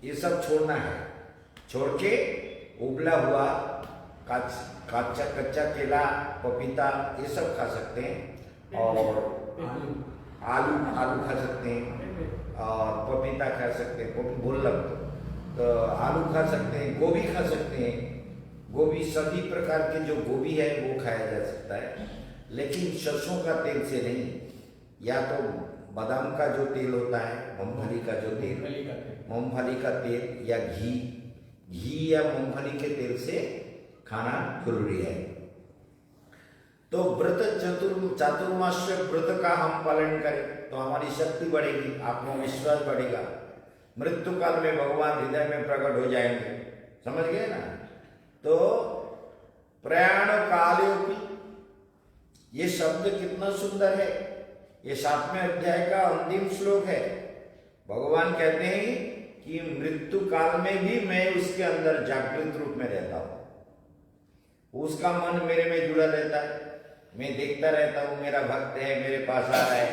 ये सब छोड़ना है। छोड़ के उबला हुआ कच्चा केला, पपीता ये सब खा सकते हैं, और आलू खा सकते हैं, और पपीता खा सकते हैं, बोल तो आलू खा सकते हैं, गोभी खा सकते हैं। गोभी सभी प्रकार के जो गोभी है वो खाया जा सकता है, लेकिन सरसों का तेल से नहीं, या तो बादाम का जो तेल होता है, मूंगफली का जो तेल, मूंगफली का तेल या घी या मूंगफली के तेल से खाना जरूरी है। तो व्रत चातुर्मास व्रत का हम पालन करें तो हमारी शक्ति बढ़ेगी, आत्मविश्वास बढ़ेगा, मृत्यु काल में भगवान हृदय में प्रकट हो जाएंगे। समझ गए ना? तो प्रयाण कालोपि, ये शब्द कितना सुंदर है। ये 7वें अध्याय का अंतिम श्लोक है। भगवान कहते हैं कि मृत्यु काल में भी मैं उसके अंदर जागृत रूप में रहता हूं, उसका मन मेरे में जुड़ा रहता है, मैं देखता रहता हूं, मेरा भक्त है, मेरे पास आ रहा है।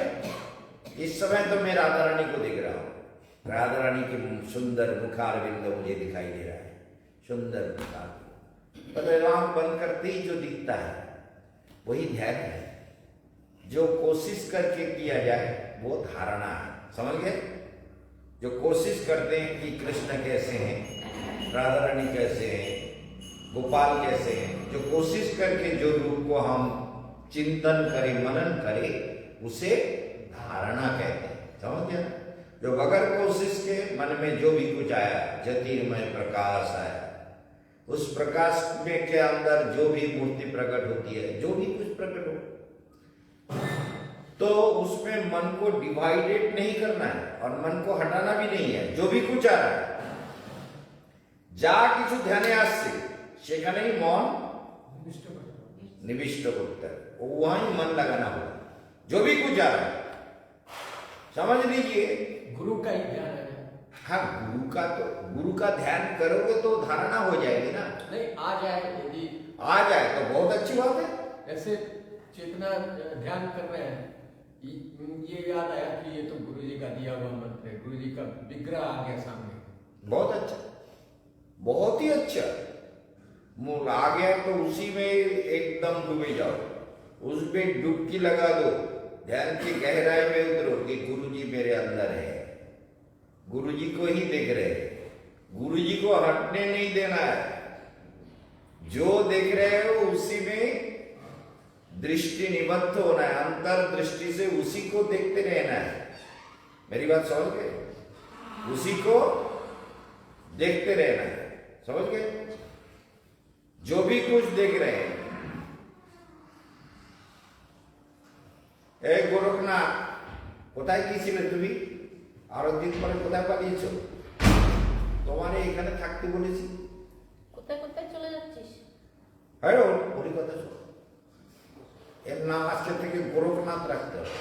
इस समय तो मैं राधा रानी को देख रहा हूं, राधा रानी की सुंदर मुखारविंद मुझे दिखाई दे रहा है, सुंदर मुखार। तो आंख बंद करते ही जो दिखता है वही ध्यान है। जो कोशिश करके किया जाए वो धारणा है। समझ गए? जो कोशिश करते हैं कि कृष्ण कैसे हैं, राधा रानी कैसे हैं, गोपाल कैसे हैं, जो कोशिश करके जो रूप को हम चिंतन करें, मनन करें, उसे धारणा कहते हैं। समझ गया? जो बगैर कोशिश के मन में जो भी कुछ आया, ज्योतिर्मय प्रकाश आया, उस प्रकाश में के अंदर जो भी मूर्ति प्रकट होती है, जो भी कुछ प्रकट हो, तो उसमें मन को डिवाइडेड नहीं करना है और मन को हटाना भी नहीं है। जो भी कुछ आ रहा है, যা কিছু ধ্যানে আসছে সেখানেই মন निविष्ट করতে है, वहीं मन लगाना होगा। जो भी कुछ आ रहा है समझ लीजिए, गुरु का ही ध्यान है। हाँ, गुरु का ध्यान करोगे तो धारणा हो जाएगी ना। नहीं, आ जाए, यदि आ जाए तो बहुत अच्छी बात है। ऐसे चेतना ध्यान कर रहे हैं, ये याद आया कि ये तो गुरु जी का दिया हुआ मंत्र है, गुरु जी का विग्रह आ गया सामने। बहुत अच्छा, बहुत ही अच्छा। मूल आ गया तो उसी में एकदम डूबे जाओ, उसमें डुबकी लगा दो, ध्यान की गहराई में उतरो कि गुरु जी मेरे अंदर है, गुरु जी को ही देख रहे हैं, गुरु जी को हटने नहीं देना है। जो देख रहे हो उसी में दृष्टि निबद्ध होना है, अंतर दृष्टि से उसी को देखते रहना है। मेरी बात समझ गए? उसी को देखते रहना है। समझ गए? जो भी कुछ देख रहे हैं, এই গোরখনাথ কোথায় গিয়েছিলে তুমি? আরো দিন পরে কোথায় পালিয়েছো? তোমার এখানে থাকতে বলেছি। কোথায় কোথায় চলে যাচ্ছিস? হ্যাঁ, ওরই কথা শোনো। এর নাম আজকে থেকে গোরখনাথ রাখতে হবে,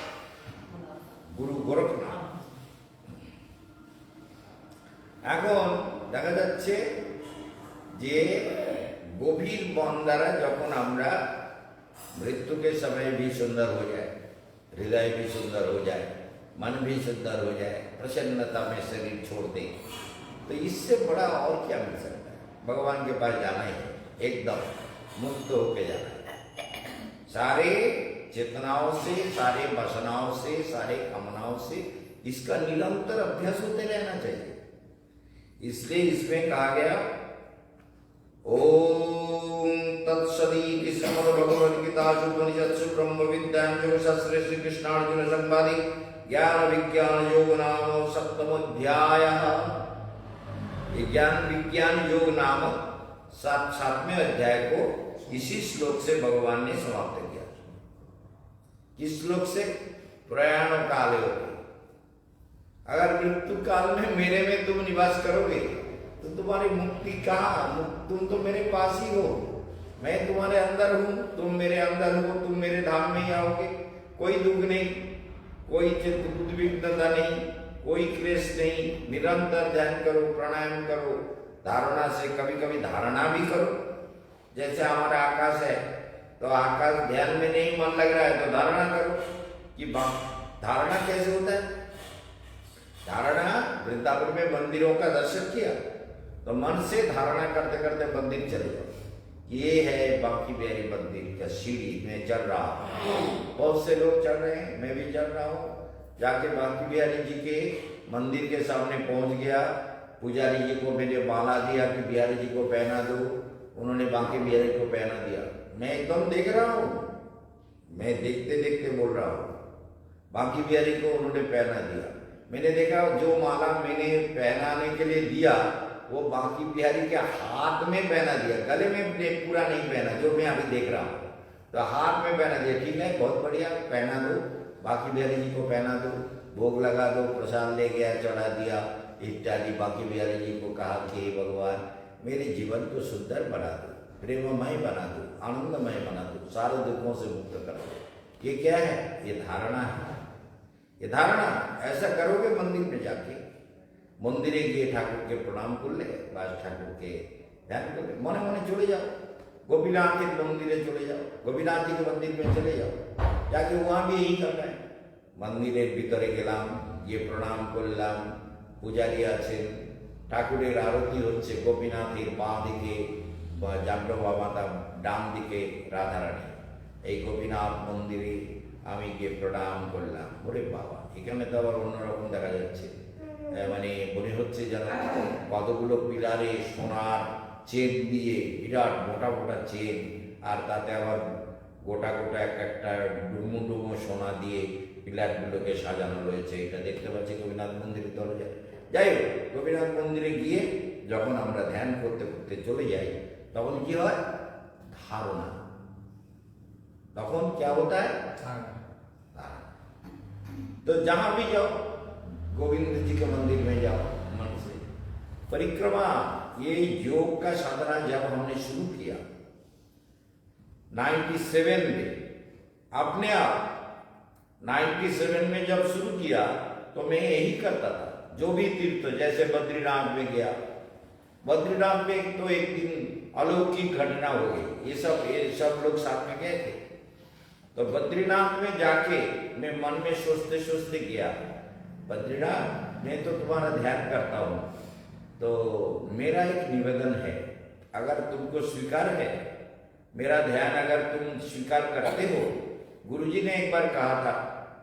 গুরু গোরখনাথ। এখন দেখা যাচ্ছে যে गभीर मन द्वारा जखन हमरा मृत्यु के समय भी सुंदर हो जाए, हृदय भी सुंदर हो जाए, मन भी सुंदर हो जाए, प्रसन्नता में शरीर छोड़ दे, तो इससे बड़ा और क्या मिल सकता है? भगवान के पास जाना ही है, एकदम मुक्त होके जाना है। सारे चेतनाओं से, सारे वासनाओं से, सारे कामनाओं से इसका निरंतर अभ्यास होते रहना चाहिए। इसलिए इसमें कहा गया ओम तत्सदिति श्रीमद्भगवद्गीतासु उपनिषत्सु ब्रह्मविद्यायां योगशास्त्रे श्रीकृष्णार्जुन संवादे ज्ञान विज्ञान योग नाम सप्तमोऽध्यायः। ज्ञान विज्ञान योग नामक सातवें अध्याय को इसी श्लोक से भगवान ने समाप्त किया। किस श्लोक से? प्रयाण काले होते, अगर मृत्यु काल में मेरे में तुम निवास करोगे तो तुम्हारी मुक्ति कहाँ? तुम तो मेरे पास ही हो, मैं तुम्हारे अंदर हूँ, तुम मेरे अंदर हो, तुम मेरे धाम में ही आओगे। कोई दुख नहीं, कोई उद्विग्नता नहीं, कोई क्लेश नहीं। निरंतर ध्यान करो, प्राणायाम करो, धारणा से कभी कभी धारणा भी करो। जैसे हमारा आकाश है तो आकाश ध्यान में नहीं मन लग रहा है तो धारणा करो कि धारणा कैसे होता है। धारणा, वृंदावन में मंदिरों का दर्शन किया तो मन से धारणा करते करते मंदिर चले जाओ। ये है बांकी बिहारी मंदिर का सीढ़ी में चल रहा हूँ। बहुत से लोग चल रहे हैं, मैं भी चल रहा हूँ। जाके बांकी बिहारी जी के मंदिर के सामने पहुंच गया। पुजारी जी को मैंने माला दिया कि बिहारी जी को पहना दो, उन्होंने बांकी बिहारी को पहना दिया। मैं एकदम देख रहा हूँ, मैं देखते देखते बोल रहा हूँ। बांकी बिहारी को उन्होंने पहना दिया। मैंने देखा जो माला मैंने पहनाने के लिए दिया वो बांकी बिहारी के हाथ में पहना दिया, गले में पूरा नहीं पहना, जो मैं अभी देख रहा हूँ। तो हाथ में पहना दिया। ठीक है, बहुत बढ़िया, पहना दो, बांकी बिहारी जी को पहना दो, भोग लगा दो, प्रसाद ले गया, चढ़ा दिया इत्यादि। बांकी बिहारी जी को कहा कि भगवान मेरे जीवन को सुंदर बना दो, प्रेममय बना दो, आनंदमय बना दो, सारे दुखों से मुक्त कर दो। ये क्या है? ये धारणा है। ये धारणा ऐसा करोगे मंदिर में जाके, मंदिरे गए ठाकुर के प्रणाम कर ले, बस ठाकुर के ध्यान कर ले, मने मने चले जाओ। गोपीनाथ के मंदिरे चले जाओ, गोपीनाथ जी के मंदिर में चले जाओ, जाके वहां भी यही करना है। मंदिरे भीतरे गेलाम, ये प्रणाम करलाम, पुजारी आছেন, ঠাকুরের আরতি হচ্ছে, গোপীনাথের বাঁ দিকে বা জাগ্রবা মাতা ডান দিকে রাধারানী। এই গোপীনাথ মন্দিরে আমি গিয়ে প্রণাম করলাম। ওরে বাবা, এখানে তো আবার অন্যরকম দেখা যাচ্ছে, মানে মনে হচ্ছে যেন কতগুলো পিলারে সোনার চেন দিয়ে, বিরাট মোটা মোটা চেন, আর তাতে আবার গোটা গোটা একটা ডুমো ডুমো সোনা দিয়ে পিলারগুলোকে সাজানো রয়েছে। এটা দেখতে পাচ্ছি গোপীনাথ মন্দিরের দরজা। যাই হোক, গোপীনাথ মন্দিরে গিয়ে যখন আমরা ধ্যান করতে করতে চলে যাই তখন কি হয়? धारणा। তখন क्या होता है? तो जहां भी जाओ, गोविंद जी के मंदिर में जाओ, मन से परिक्रमा। ये योग का साधना जब हमने शुरू किया 97 में, अपने आप 97 में जब शुरू किया तो मैं यही करता था। जो भी तीर्थ, जैसे बद्रीनाथ में गया, बद्रीनाथ में तो एक दिन अलौकिक घटना हो गई। ये सब लोग साथ में गए थे। तो बद्रीनाथ में जाके मैं मन में सोचते सोचते गया, बद्रीनाथ मैं तो तुम्हारा ध्यान करता हूँ, तो मेरा एक निवेदन है, अगर तुमको स्वीकार है मेरा ध्यान, अगर तुम स्वीकार करते हो। गुरुजी ने एक बार कहा था,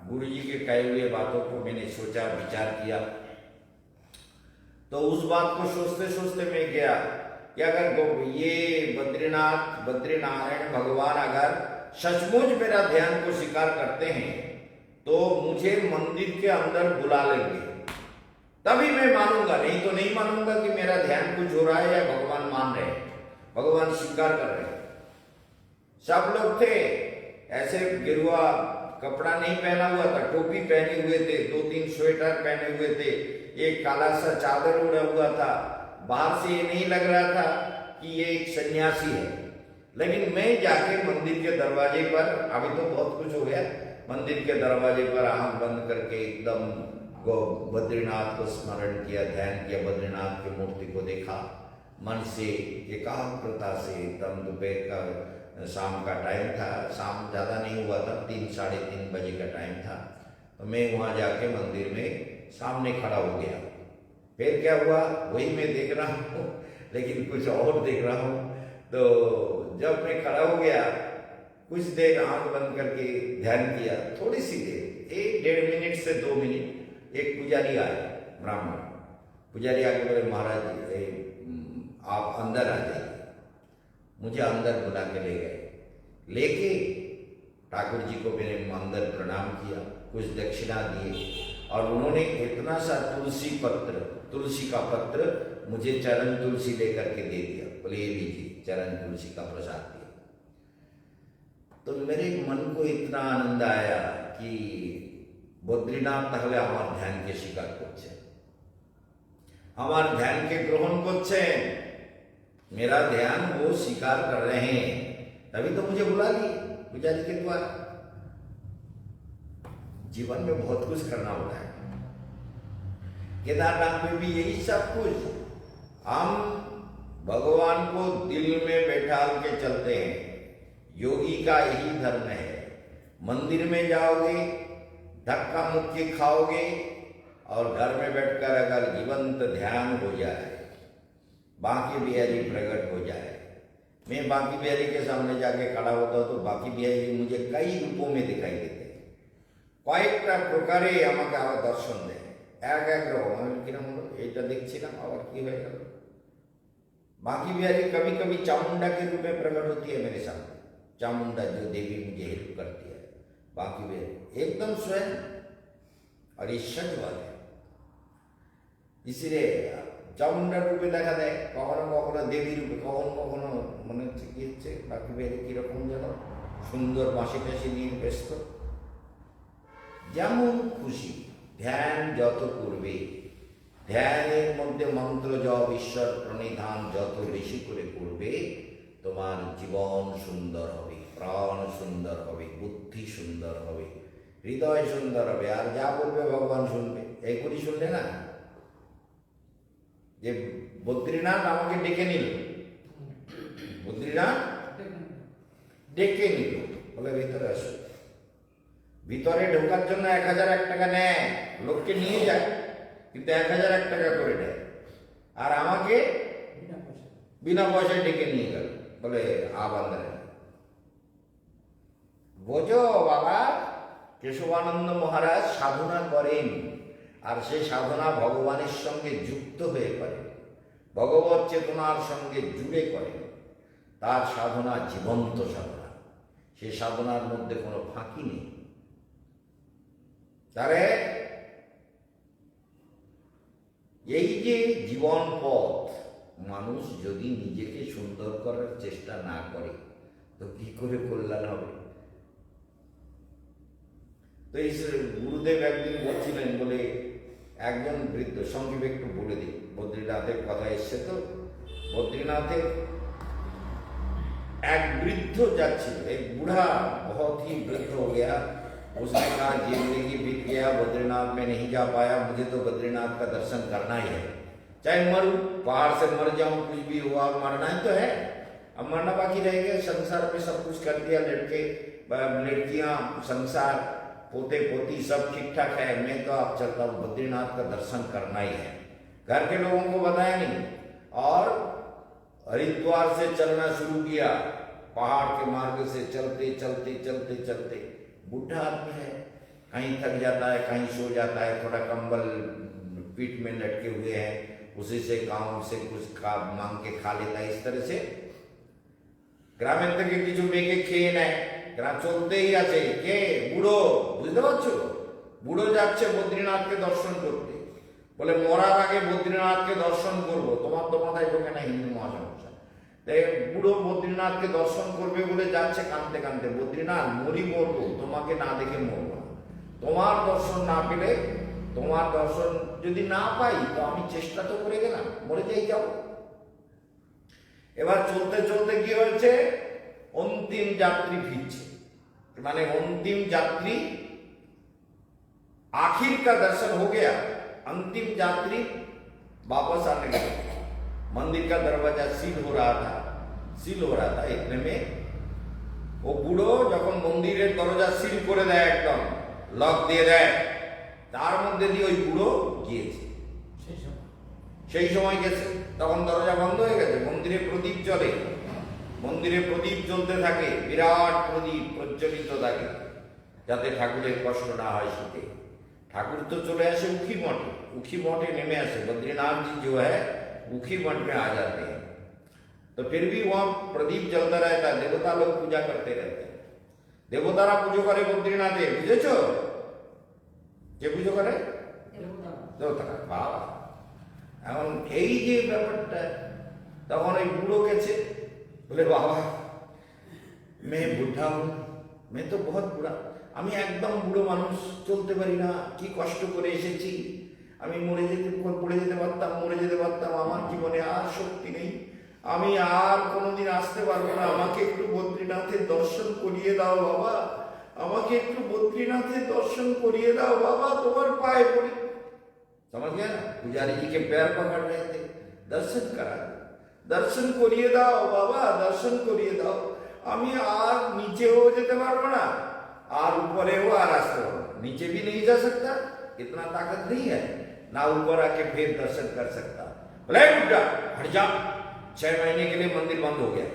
गुरुजी के कहे हुए बातों को मैंने सोचा, विचार किया। तो उस बात को सोचते सोचते मैं गया कि अगर ये बद्रीनारायण भगवान अगर सचमुच मेरा ध्यान को स्वीकार करते हैं तो मुझे मंदिर के अंदर बुला लेंगे, तभी मैं मानूंगा, नहीं तो नहीं मानूंगा कि मेरा ध्यान कुछ हो रहा है या भगवान मान रहे हैं, भगवान स्वीकार कर रहे हैं। सब लोग थे ऐसे, गिरुआ कपड़ा नहीं पहना हुआ था, टोपी पहने हुए थे, 2-3 स्वेटर पहने हुए थे, एक काला सा चादर ओढ़ा हुआ था। बाहर से ये नहीं लग रहा था कि ये एक सन्यासी है। लेकिन मैं जाके मंदिर के दरवाजे पर, अभी तो बहुत कुछ हो गया, मंदिर के दरवाजे पर आंख बंद करके एकदम बद्रीनाथ को स्मरण किया, ध्यान किया, बद्रीनाथ की मूर्ति को देखा, मन से एकाग्रता से एकदम। दोपहर का, शाम का टाइम था, शाम ज़्यादा नहीं हुआ था, 3-3:30 बजे का टाइम था। तो मैं वहाँ जाके मंदिर में सामने खड़ा हो गया। फिर क्या हुआ वही मैं देख रहा हूँ, लेकिन कुछ और देख रहा हूँ। तो जब मैं खड़ा हो गया, कुछ देर आंख बंद करके ध्यान किया, थोड़ी सी देर, 1-1.5 मिनट से 2 मिनट, एक पुजारी आए, ब्राह्मण पुजारी आके बोले, महाराज आप अंदर आ जाइए। मुझे अंदर बुला के ले गए। लेके ठाकुर जी को मैंने अंदर प्रणाम किया, कुछ दक्षिणा दिए और उन्होंने इतना सा तुलसी का पत्र मुझे चरण तुलसी लेकर के दे दिया। बोले ये लीजिए चरण तुलसी का प्रसाद दिया। तो मेरे मन को इतना आनंद आया कि বদ্রীনাথ তাহলে আমার ধ্যানকে স্বীকার করছেন, আমার ध्यान के ग्रहण করছেন, मेरा ध्यान वो स्वीकार कर रहे हैं, तभी तो मुझे बुला लिए पूजा जी के द्वारा। जीवन में बहुत कुछ करना होता है। केदारनाथ में भी यही सब कुछ, हम भगवान को दिल में बैठा के चलते हैं। योगी का यही धर्म है। मंदिर में जाओगे, धक्का मुक्की खाओगे और घर में बैठकर अगर जीवंत ध्यान हो जाए, बांके बिहारी प्रकट हो जाए। मैं बांके बिहारी के सामने जाके खड़ा होता हूँ तो बांके बिहारी मुझे कई रूपों में दिखाई देते हैं, কয়েকটা প্রকারে আমাকে আবার দর্শন দেয়। এক এক রকম। আমি কিরকম এটা দেখছিলাম আবার কি হয়ে গেল। बांके बिहारी कभी कभी चामुंडा के रूप में प्रकट होती है मेरे सामने। चामुंडा जो देवी मुझे हेल्प करती है, बांके बिहारी एकदम स्वयं और ये सच बात है। इसलिए চামুন্ডার রূপে দেখা দেয়, কখনো কখনো দেবী রূপে, কখনো কখনো মনে হচ্ছে কি হচ্ছে বাকি বেড়ে কিরকম যেন সুন্দর বাঁশি টাশি নিয়ে ব্যস্ত। যেমন খুশি ধ্যান যত করবে, ধ্যানের মধ্যে মন্ত্র জপ ঈশ্বর প্রণিধান যত বেশি করে করবে, তোমার জীবন সুন্দর হবে, প্রাণ সুন্দর হবে, বুদ্ধি সুন্দর হবে, হৃদয় সুন্দর হবে। আর যা বলবে ভগবান শুনবে। এই করি শুনলে না যে বদ্রীনাথ আমাকে ডেকে নিল, বদ্রীনাথ ডেকে নিল, বলে ভিতরে আসো। ভিতরে ঢোকার জন্য 1001 টাকা নেয়, লোককে নিয়ে যায় কিন্তু 1001 টাকা করে নেয়। আর আমাকে বিনা পয়সায় ডেকে নিয়ে গেল, বলে আবান্দারে। বোঝো বাবা, কেশবানন্দ মহারাজ সাধনা করেন আর সেই সাধনা ভগবানের সঙ্গে যুক্ত হয়ে করেন, ভগবত চেতনার সঙ্গে জুড়ে করেন। তার সাধনা জীবন্ত সাধনা, সেই সাধনার মধ্যে কোনো ফাঁকি নেই। তারে এই যে জীবন পথ, মানুষ যদি নিজেকে সুন্দর করার চেষ্টা না করে তো কি করে কল্যাণ হবে? তো এই গুরুদেব একদিন বলছিলেন, বলে একজন বৃদ্ধ, সংক্ষেপে একটু বলে দিই, বদ্রীনাথের কথা এসছে তো, বদ্রীনাথে एक वृद्ध जाच्छिल, एक बूढ़ा बहुत ही वृद्ध हो गया। उसने कहा जिंदगी बीत गया, बद्रीनाथ में नहीं जा पाया, मुझे तो बद्रीनाथ का दर्शन करना ही है, चाहे मरूं, पहाड़ से मर जाऊं, कुछ भी हुआ, मरना ही तो है। अब मरना बाकी रह गया। संसार में सब कुछ कर दिया, लड़के लड़कियां, संसार, पोते पोती सब ठीक ठाक है, मैं तो अब चलता हूँ, बद्रीनाथ का दर्शन करना ही है। घर के लोगों को बताया नहीं और हरिद्वार से चलना शुरू किया। पहाड़ के मार्ग से चलते चलते चलते चलते, बूढ़ा आदमी है, कहीं थक जाता है, कहीं सो जाता है, थोड़ा कंबल पीठ में लटके हुए हैं, उसी से गांव से कुछ मांग के खा लेता है। इस तरह से গ্রামের থেকে কিছু মেঘে খেয়ে নেয়, গ্রাম চলতেই আছে। কে? বুড়ো। বুঝতে পারছো? বুড়ো যাচ্ছে বদ্রীনাথকে দর্শন করতে, বলে মরার আগে বদ্রীনাথকে দর্শন করব। তোমার তো মাথায় ঢোকে না হিন্দু মহাসমস্যা। তাই বুড়ো বদ্রীনাথকে দর্শন করবে বলে যাচ্ছে কাঁদতে কাঁদতে, বদ্রীনাথ মরি মরবো, তোমাকে না দেখে মরবো না। তোমার দর্শন না পেলে, তোমার দর্শন যদি না পাই তো আমি চেষ্টা তো করে গেলাম, মরে যাই যাও। এবার চলতে চলতে কি হয়েছে, অন্তিম যাত্রী ফিরছে, মানে অন্তিম যাত্রী, आखिर का दर्शन हो गया, अंतिम यात्री वापस आने लगे। मंदिर का दरवाजा सील हो रहा था। इतने में वो बूढ़ो যখন মন্দিরের দরজা সিল করে দেয়, একদম লক দিয়ে দেয়, তার মধ্যে দিয়ে ওই বুড়ো গিয়েছে। সেই সময় গেছে, তখন দরজা বন্ধ হয়ে গেছে। মন্দিরে প্রদীপ জ্বলে, মন্দিরে প্রদীপ জ্বলতে থাকে, বিরাট প্রদীপ প্রজ্বলিত থাকে, যাতে ঠাকুরের কষ্ট না হয় শীতে। ठाकुर तो चले आसे उखी मठे नेमे आसे। बद्रीनाथ जी जो है उखी मठ में आ जाते हैं। तो फिर भी वहां प्रदीप जलता रहता है, देवता लोग पूजा करते रहते हैं। देवतारा পুজো করে বদ্রীনাথে, বুঝেছো? কে পুজো করে? দেবতারা। বাবা, এখন এই যে ব্যাপারটা, তখন ওই বুড়ো গেছে, বলে বাবা मैं बुढ़ा हूं, मैं तो बहुत बुढ़ा, আমি একদম বুড়ো মানুষ, চলতে পারি না, কি কষ্ট করে এসেছি, আমি মরে যেতে পারতাম, আমার জীবনে আর শক্তি নেই, আমি আর কোনোদিন আসতে পারবো না, আমাকে একটু বদ্রীনাথের দর্শন করিয়ে দাও বাবা, আমাকে একটু বদ্রীনাথের দর্শन করিए दाओ बाबा, তোমার पाए पड़ी। समझ गया ना? पुजारी जी के पैर पकड़ रहे थे, दर्शन करा, दर्शन करिए दाओ बाबा, दर्शन करिए दाओ, আমি আর नीचेও যেতে পারবো না, আর ऊपरेও আর আসতে পারবো না, नीचे भी नहीं जा सकता, इतना ताकत नहीं है, ना ऊपर आके फिर दर्शन कर सकता। बोले बुड्ढा हट जा, 6 महीने के लिए मंदिर बंद हो गया,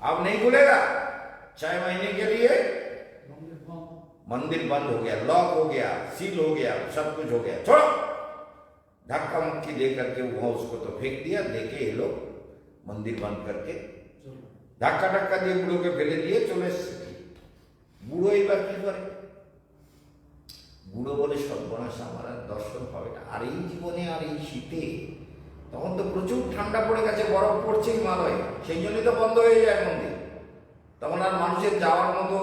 अब नहीं खुलेगा, 6 महीने के लिए मंदिर बंद हो गया, लॉक हो गया, सील हो गया, सब कुछ हो गया, छोड़ो। धक्का मुक्की दे करके वहां उसको तो फेंक दिया, देखे ये लोग मंदिर बंद करके ধাক্কা টাক্কা দিয়ে বুড়োকে ফেলে দিয়ে চলে এসেছে। বুড়ো এবার কি করে? বুড়ো বলে সর্বনাশ, আমার আর দর্শন হবে না, আর এই জীবনে আর এই শীতে, তখন তো প্রচুর ঠান্ডা পড়ে গেছে, বরফ পড়ছে হিমালয়ে, সেই জন্যই তো বন্ধ হয়ে যায় মন্দির, তখন আর মানুষের যাওয়ার মতো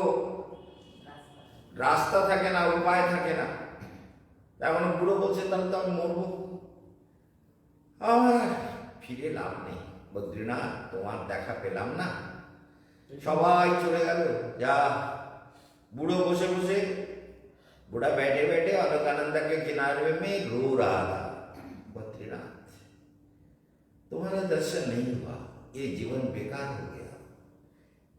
রাস্তা থাকে না, উপায় থাকে না। এখন বুড়ো বলছে তাহলে তো আমি মরবো, আর ফিরে লাভ নেই, বদ্রীনাথ তোমার দেখা পেলাম না, সবাই চলে গেল, যা। बूढ़ो बसे बसे, बूढ़ा बैठे बैठे अलकानंदा के किनारे में रो रहा था, बद्रीनाथ तुम्हारा दर्शन नहीं हुआ, ये जीवन बेकार हो गया,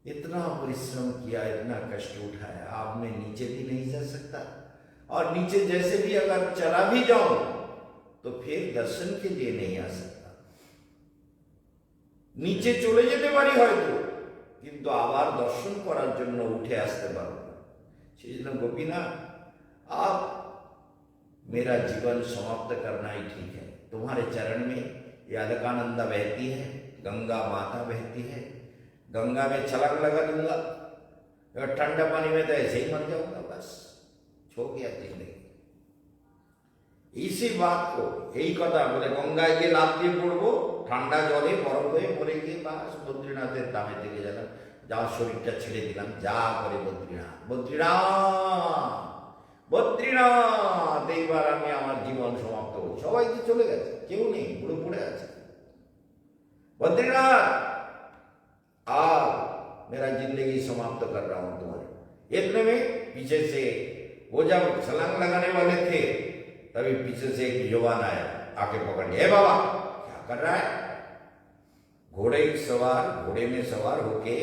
इतना परिश्रम किया, इतना कष्ट उठाया, अब मैं नीचे भी नहीं जा सकता, और नीचे जैसे भी अगर चला भी जाऊं तो फिर दर्शन के लिए नहीं आ सकता, नीचे चले যেতে পারি হয়তো, কিন্তু আবার দর্শন করার জন্য উঠে আসতে পারবো না। সেজন্য গোপীনাথ, आप मेरा जीवन समाप्त करना ही ठीक है, तुम्हारे चरण में ये अलकानंदा बहती है, गंगा माता बहती है, गंगा में छलांग लगा दूंगा, और ठंडा पानी में तो ऐसे ही मर जाऊंगा, बस छो गया जिंदगी। इसी बात को, यही कथा बोले गंगाয় গিয়ে লাফ দিয়ে পড়বো, ঠান্ডা জলে বরফ হয়ে পড়ে গিয়ে বাস বদ্রীনাথের ধামে থেকে গেলাম, যা শরীরটা ছেড়ে দিলাম, যা করে বদ্রীনাথ, বদ্রীনাথ, বদ্রীনাথ, এইবার আমি আমার জীবন সমাপ্ত করব। সবাই তো চলে গেছে, কেউ নেই, পুরো পড়ে আছে। बद्रीनाथ आज मेरा जिंदगी समाप्त कर रहा हूं तुम्हारे। इतने में पीछे से वो जब छलांग लगाने वाले थे, तभी पीछे से एक जवान आया, आके पकड़ लिया, बाबा क्या कर रहा है? घोड़े में सवार होके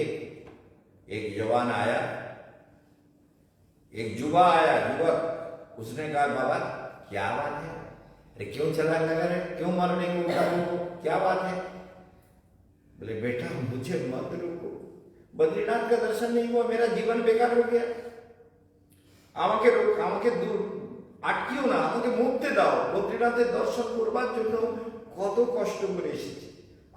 एक जवान आया, एक युवा आया, युवक, उसने कहा बाबा क्या बात है, अरे क्यों छलांग लगा रहे, क्यों मारने को उठा, क्या बात है? बोले बेटा मुझे मत रोको, बद्रीनाथ का दर्शन नहीं हुआ, मेरा जीवन बेकार हो गया, আমাকে দূর আটকিও না, আমাকে মুক্তি দাও, বদ্রীনাথের দর্শন করবার জন্য কত কষ্ট করে এসেছি,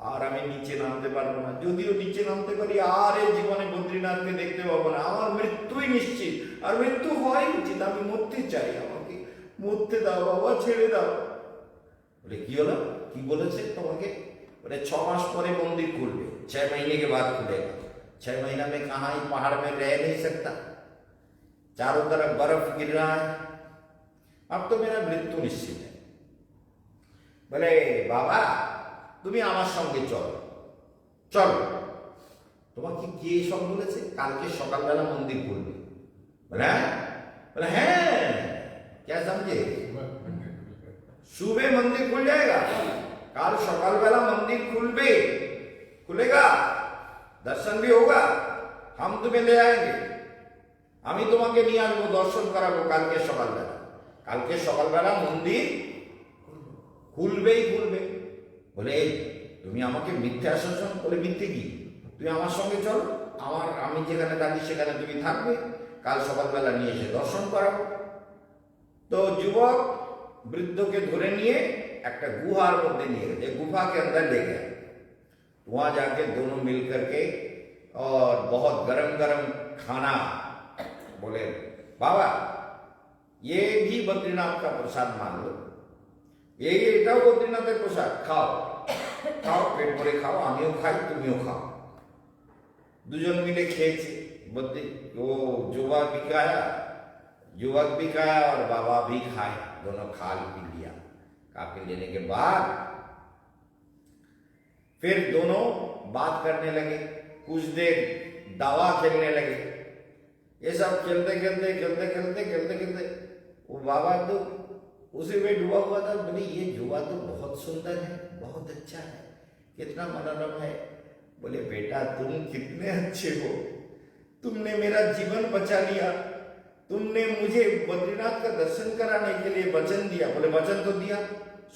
আর আমি নিচে নামতে পারবো না, যদিও নিচে নামতে পারি আর এই জীবনে বদ্রীনাথকে দেখতে পাবো না, আমার মৃত্যুই নিশ্চিত, আর মৃত্যু হওয়াই উচিত, আমি মরতে চাই, আমাকে মরতে দাও বাবা, ছেড়ে দাও। बोले की হলো, কি বলেছে তোমাকে? बोले 6 मास परे मंदिर खुलবে, 6 महीने के बाद खुलेगा, 6 महीना में कहाँ, ही पहाड़ में रह नहीं सकता, चारों तरफ बर्फ गिर रहा है, अब तो मेरा मृत्यु निश्चित है। बोले बाबा তুমি আমার সঙ্গে চলো, চলো। তোমাকে কে সব বলেছে? কালকে সকালবেলা মন্দির খুলবে। बोले हैं, क्या समझे? सुबह मंदिर खुल जाएगा, काल सकालবেলা मंदिर खुलेगा, दर्शन भी होगा, हम तुम्हें ले आएंगे, আমি তোমাকে নিয়ে আসবো, দর্শন করাবো কালকে সকালবেলা মন্দির খুলবেই খুলবে। বলে তুমি আমাকে মিথ্যে আশ্বাসন, বলে মিথ্যে কি, তুমি আমার সঙ্গে চলো, আমি যেখানে থাকি সেখানে তুমি থাকবে, কাল সকালবেলা নিয়ে এসে দর্শন করাবো। তো যুবক বৃদ্ধকে ধরে নিয়ে একটা গুহার মধ্যে নিয়ে গেছে, गुफा के अंदर ले गया, वहाँ जाके दोनों मिल करके और बहुत गरम गरम खाना, बोले बाबा ये भी बद्रीनाथ का प्रसाद मान लो, ये এটাও বদ্রীনাথের প্রসাদ, খাও খাও পেট ভরে খাও, আমিও খাই তুমিও খাও। দুজন মিলে খেয়েছে, बद्री वो युवक भी खाया और बाबा भी खाए, दोनों खा पी लिया। खा पी लेने के बाद फिर दोनों बात करने लगे, कुछ देर दावा खेलने लगे। ये सब खेलते खेलते वो बाबा तो उसी में डूबा हुआ था। बोले ये जुआ तो बहुत सुंदर है, बहुत अच्छा है, कितना मनोरम है। बोले बेटा तुम कितने अच्छे हो, तुमने मेरा जीवन बचा लिया, तुमने मुझे बद्रीनाथ का दर्शन कराने के लिए वचन दिया। बोले वचन तो दिया,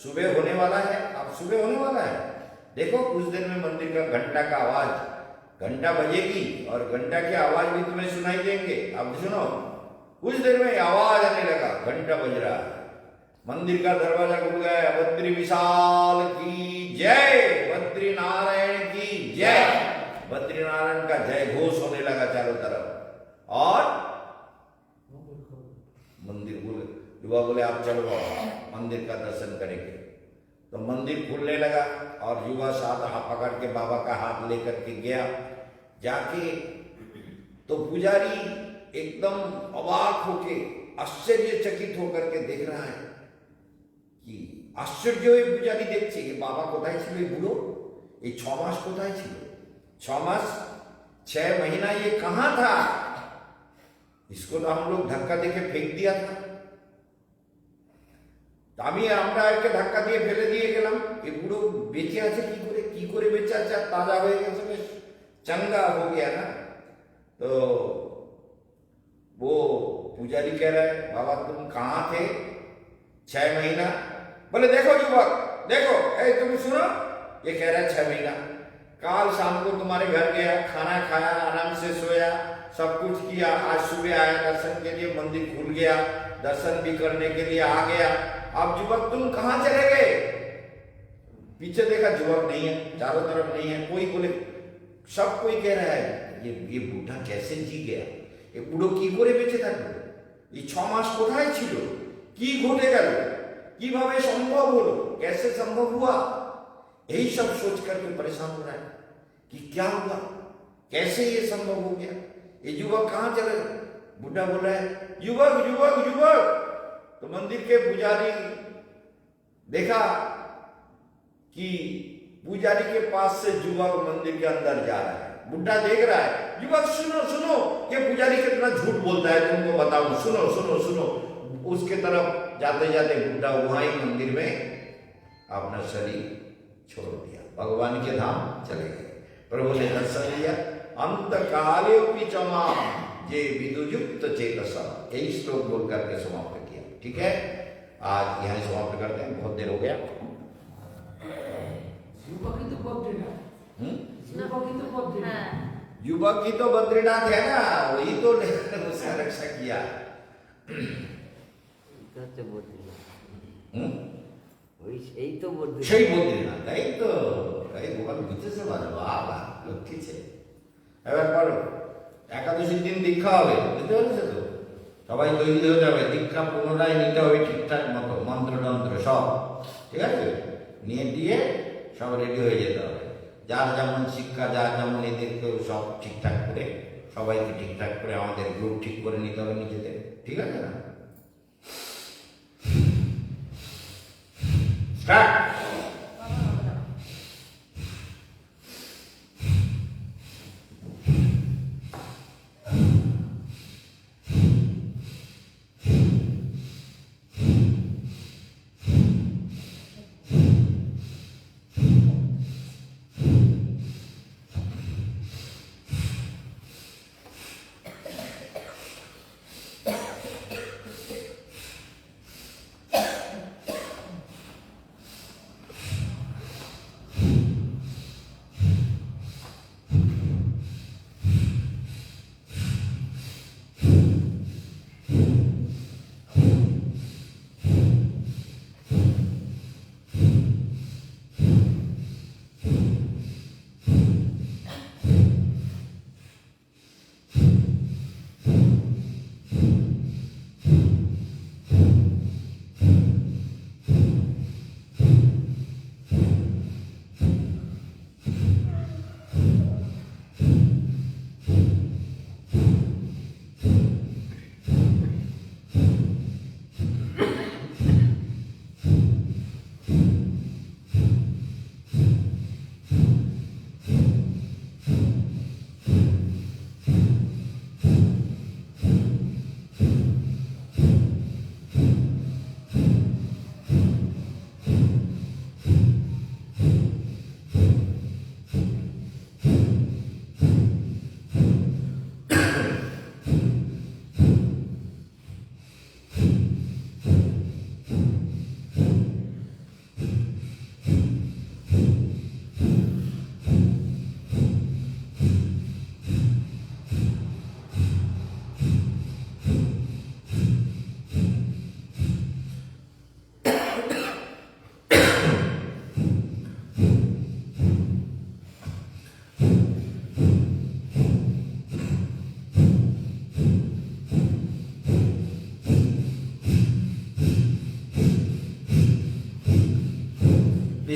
सुबह होने वाला है, अब सुबह होने वाला है, देखो कुछ देर में मंदिर का घंटा का आवाज, घंटा बजेगी और घंटा की आवाज भी तुम्हें सुनाई देंगे। अब सुनो, कुछ देर में आवाज आने लगा, घंटा बज रहा है, मंदिर का दरवाजा खुल गया। बद्री विशाल की जय, बद्री नारायण की जय, बद्री नारायण का जय घोष होने लगा चारों तरफ। और मंदिर खुल, युवा बोले आप चलो मंदिर का दर्शन करेंगे। तो मंदिर खुलने लगा और युवा साथ हाथ पकड़ के बाबा का हाथ लेकर के गया। जाके तो पुजारी एकदम अवाक होके, आश्चर्यचकित होकर के देख रहा है कि आश्चर्य হয়ে পূজারি দেখছে कि बाबा কোথায় ছিল এই বুড়ো, এই 6 মাস কোথায় ছিল, 6 मास 6 महीना ये कहां था। इसको तो हम लोग धक्का देके फेंक दिया था, আমি আমরা একে ধাক্কা দিয়ে ফেলে দিয়ে গেলাম। এই বুড়ো বেঁচে আছে কি করে বেঁচে আছে, তাজা হয়ে গেছে, বেশ चंगा हो गया ना। तो वो पुजारी कह रहा है बाबा तुम कहाँ थे 6 महीना। बोले देखो युवक देखो, तुम सुनो, ये कह रहा है 6 महीना। काल शाम को तुम्हारे घर गया, खाना खाया, आराम से सोया, सब कुछ किया। आज सुबह आया दर्शन के लिए, मंदिर खुल गया, दर्शन भी करने के लिए आ गया। अब युवक तुम कहाँ चले गए। पीछे देखा युवक नहीं है, चारों तरफ नहीं है कोई। बोले सब कोई कह रहा है ये बुढ़ा कैसे जी गया, ये बुढ़ो কি করে বেঁচে থাকলো, এই 6 মাস কোথায় ছিল, কি ঘটে গেল, কিভাবে সম্ভব হলো, कैसे संभव हुआ। यही सब सोच करके परेशान हो रहा है कि क्या हुआ, कैसे ये संभव हो गया, ये युवक कहाँ चले गए। बुढ़ा बोल रहा है युवक युवक युवक। तो मंदिर के पुजारी देखा कि पुजारी के पास से युवक मंदिर के अंदर जा रहा है। बुढ़ा देख रहा है, युवक सुनो सुनो, ये पुजारी कितना झूठ बोलता है, तुमको बताऊं, सुनो सुनो सुनो। उसके तरफ जाते जाते बुढ़ा वहां ही मंदिर में अपना शरीर छोड़ दिया, भगवान के धाम चले गए। प्रभु ने दर्शन लिया। अंत काले चमा जे विदुयुक्त चेतसा, यही श्लोक बोल करके समाप्त किया। ठीक है, आज यहाँ समाप्त करते हैं, बहुत देर हो गया। युवक ही तो बद्रीनाथ, युवक ही तो बद्रीनाथ है ना, वही तो उसका रक्षा किया। এই তো বলতে সেই বদ্রীনাথ, তাই তো, তাই ভগবান বুঝতেছে ভালো, বাবা লক্ষ্মী ছে। এবার পড়ো, একাদশীর দিন দীক্ষা হবে, বুঝতে পেরেছো তো, সবাই তৈরি হয়ে যাবে, দীক্ষা পুনরায় নিতে হবে ঠিকঠাক মতো, মন্ত্রতন্ত্র সব ঠিক আছে নিয়ে দিয়ে সব রেডি হয়ে যেতে হবে। যার যেমন শিক্ষা, যার যেমন এদেরকেও সব ঠিকঠাক করে, সবাইকে ঠিকঠাক করে আমাদের গ্রুপ ঠিক করে নিতে হবে নিজেদের, ঠিক আছে না। স্টার্ট।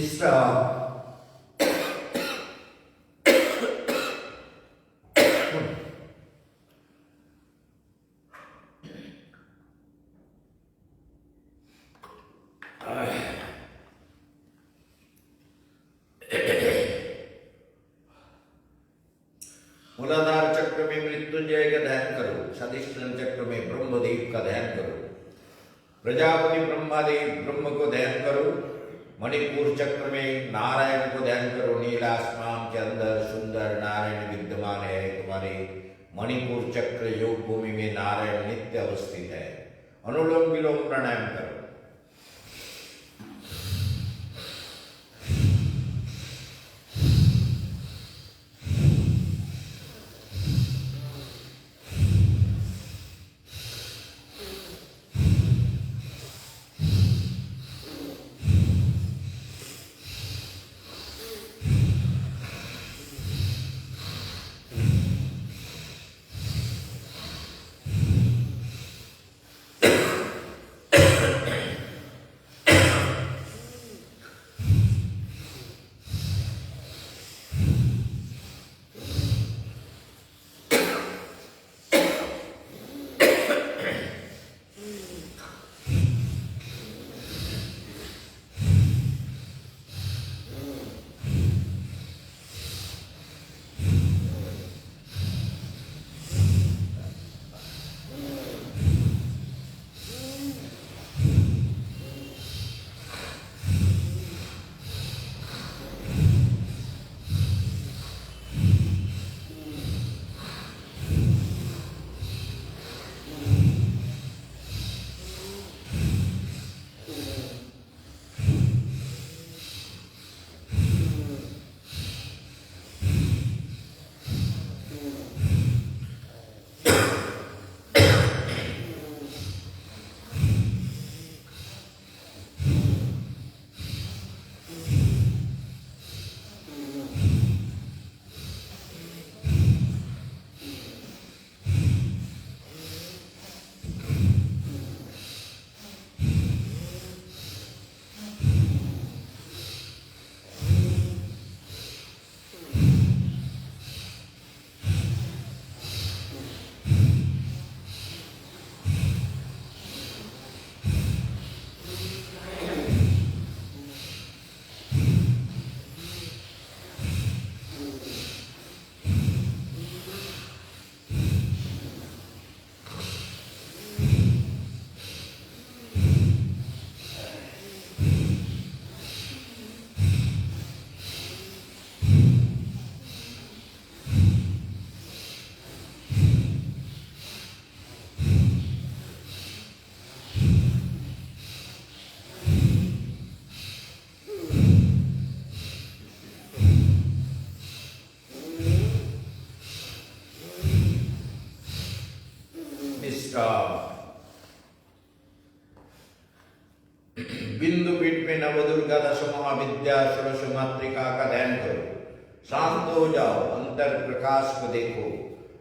Mr. मूलाधार चक्र में मृत्युंजय का ध्यान करो, स्वाधिष्ठान चक्र में ब्रह्मदेव का ध्यान करो, प्रजापति ब्रह्मादेव ब्रह्म को ध्यान करो, मणिपुर चक्र में नारायण को ध्यान करो। नीला आसमान के अंदर सुंदर नारायण विद्यमान है। तुम्हारे मणिपुर चक्र योग भूमि में नारायण नित्य अवस्थित है। अनुलोम विलोम प्राणायाम करो। बिंदु पीठ में नवदुर्गा दश महाविद्या षोडश मातृका का ध्यान करो। शांत हो जाओ, अंदर प्रकाश को देखो।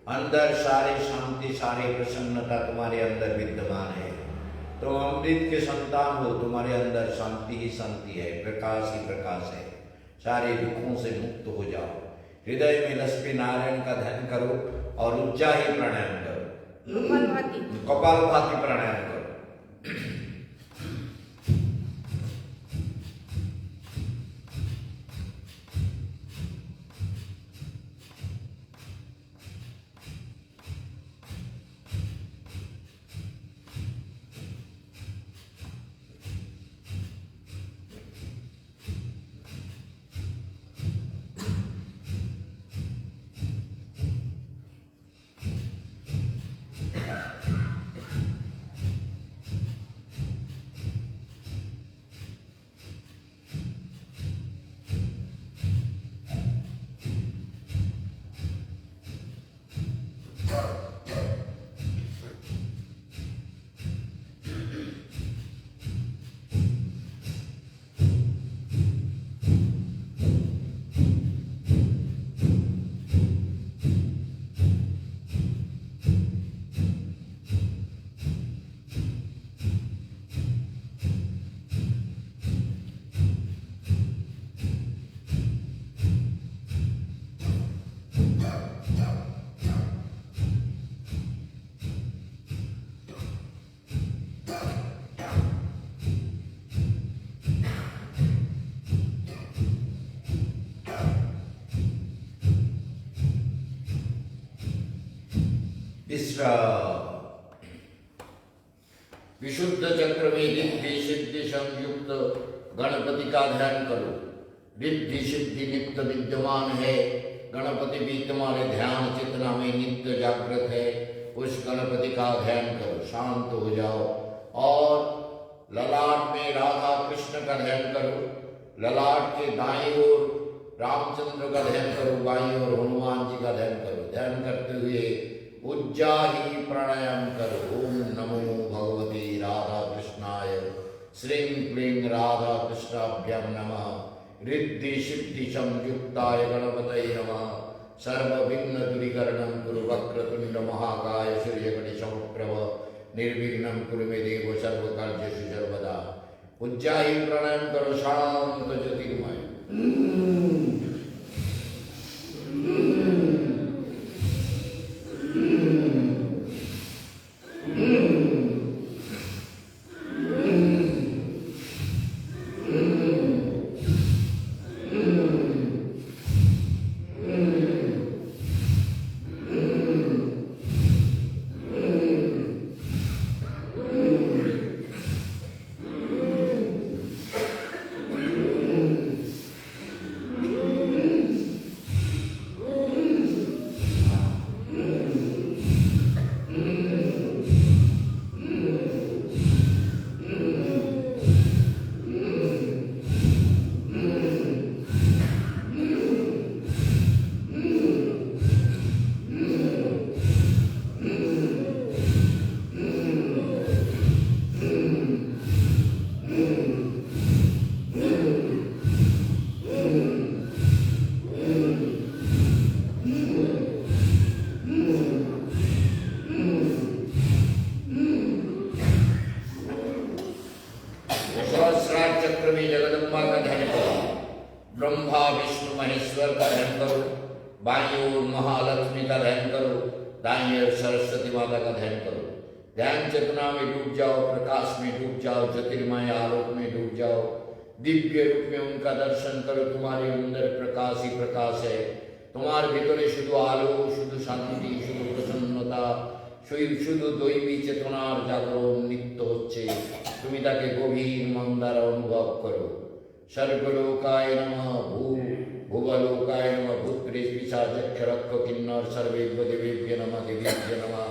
अंदर सारी शांति सारी प्रसन्नता तुम्हारे अंदर विद्यमान है। तुम अमृत के संतान हो, तुम्हारे अंदर शांति ही शांति है, प्रकाश ही प्रकाश है। सारे दुखों से मुक्त हो जाओ। हृदय में लक्ष्मी नारायण का ध्यान करो और उज्जाई प्राणायाम करो। कपालभाति प्राणायाम करो। विशुद्ध चक्र में रिद्धि सिद्धि संयुक्त गणपति का ध्यान करो। रिद्धि सिद्धि नित्य विद्यमान है, गणपति भी तुम्हारे ध्यान चेतना में नित्य जागृत है। उस गणपति का ध्यान करो, शांत हो जाओ और ललाट में राधा कृष्ण का ध्यान करो। ललाट के दाईं ओर रामचंद्र का ध्यान करो, बाईं ओर हनुमान जी का ध्यान करो। ध्यान करते हुए उज्जाही प्राणायाम करो। ओम नमो भगवते राधा कृष्णाय श्रीं क्लीं राधा कृष्णाभ्यां नमः। रिद्धि सिद्धि संयुक्ताय गणपतये नमः। सर्वविघ्न दूरीकरणं कुरु वक्रतुंड महाकाय सूर्यकोटि समप्रभ निर्विघ्नं कुरु मे देव सर्वकार्येषु सर्वदा। उज्जाही प्राणायाम करो, शांत ज्योतिर्मय। ब्रह्मा विष्णु महेश्वर का ध्यान करो। बाईं ओर महालक्ष्मी का ध्यान करो, दाईं ओर सरस्वती माता का ध्यान करो। ध्यान चेतना में डूब जाओ, प्रकाश में डूब जाओ, ज्योतिर्मय आलोक में डूब जाओ। दिव्य रूप में उनका दर्शन करो। तुम्हारे अंदर प्रकाश ही प्रकाश है। तुम्हारे भीतर शुद्ध आलोक, शुद्ध शांति, शुद्ध प्रसन्नता, शुद्ध दैवी चेतनार जागरण नित्य होच्छे। तुमी ताके गभीर मन द्वारा अनुभव करो। सर्वलोकाय नमः। भुवलोकाय नमः। भूत्प्रेत पिशाच यक्षरक्षक किन्नर सर्वेभ्यो देवेभ्यो नमः। देवेभ्यो नमः।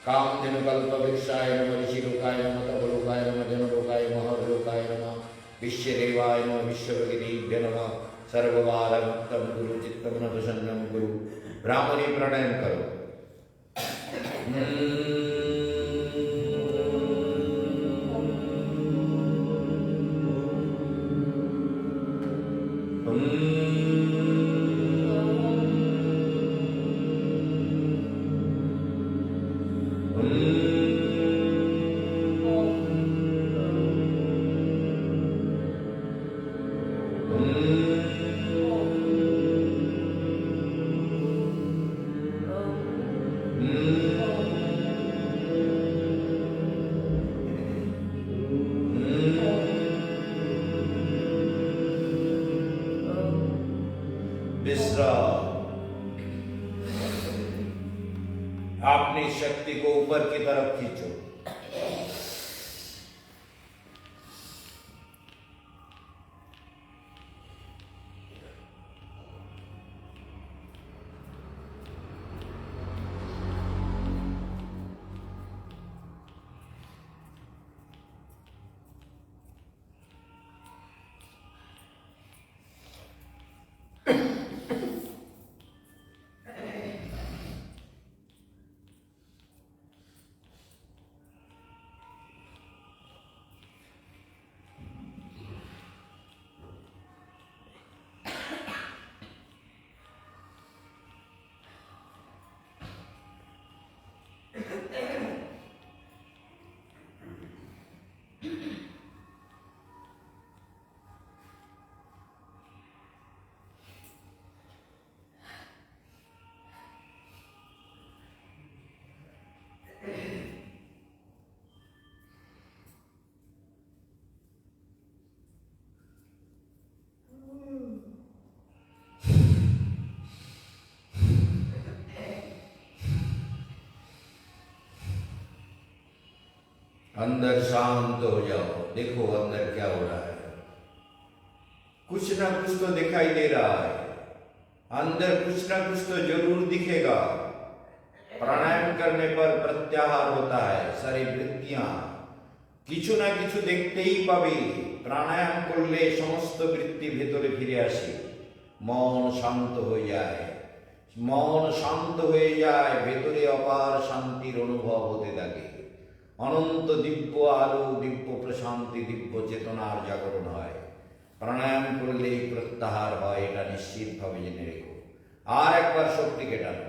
कामधेनु कल्पवृक्षाय नमः। ऋषिलोकाय नमः। तपलोकाय नमः। जनलोकाय महर्लोकाय नमः। विश्वदेवाय नमः। विश्वभगिनीभ्यो नमः। सर्वबाधमुक्तं कुरु, चित्तं न प्रसन्नं कुरु। ब्राह्मणी प्राणायाम करो। अपनी शक्ति को ऊपर की तरफ खींचो। अंदर शांत हो जाओ, देखो अंदर क्या हो रहा है। कुछ ना कुछ तो दिखाई दे रहा है, अंदर कुछ ना कुछ तो जरूर दिखेगा। प्राणायाम करने पर प्रत्याहार होता है, सारी वृत्तियां কিছু না কিছু দেখতেই পাবে। প্রাণায়াম করলে সমস্ত বৃত্তি ভেতরে ফিরে আসে, মন শান্ত হয়ে যায়। মন শান্ত হয়ে যায়, ভেতরে অপার শান্তির অনুভব হতে থাকে। অনন্ত দিব্য আলো, দিব্য প্রশান্তি, দিব্য চেতনার জাগরণ হয়। প্রাণায়াম করলেই প্রত্যাহার হয়, এটা নিশ্চিতভাবে জেনে রেখো। আর একবার শক্তিকে টানো।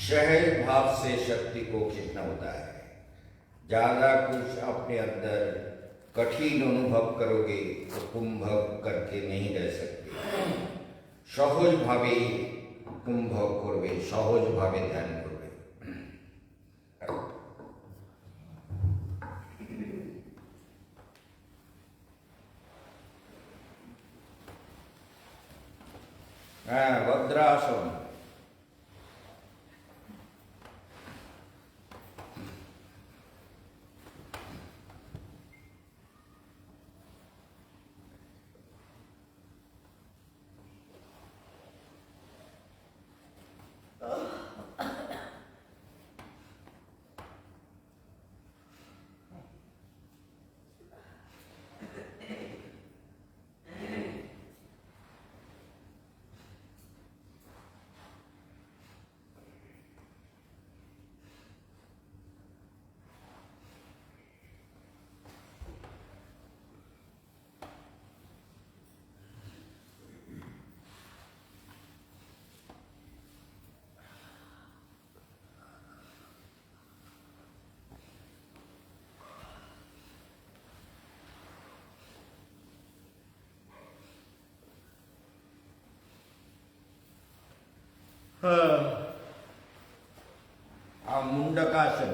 सहज भाव से शक्ति को खींचना होता है। ज्यादा कुछ अपने अंदर कठिन अनुभव करोगे तो कुंभव करके नहीं रह सकते। सहज भावे कुंभव करबे, सहज भावे ध्यान करबे। वज्रासन। मुंडकासन।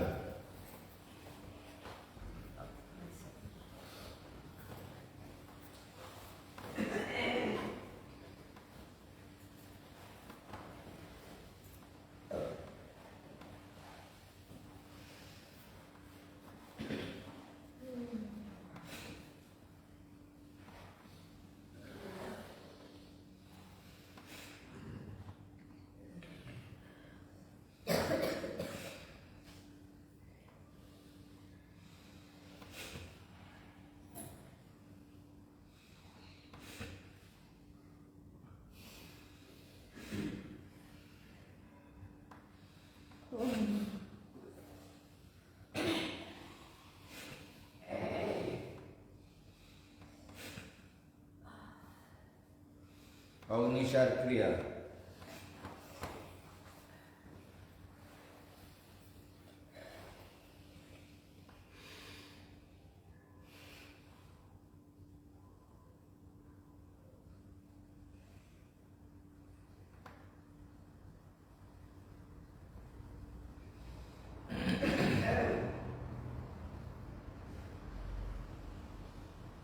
अग्निसार क्रिया।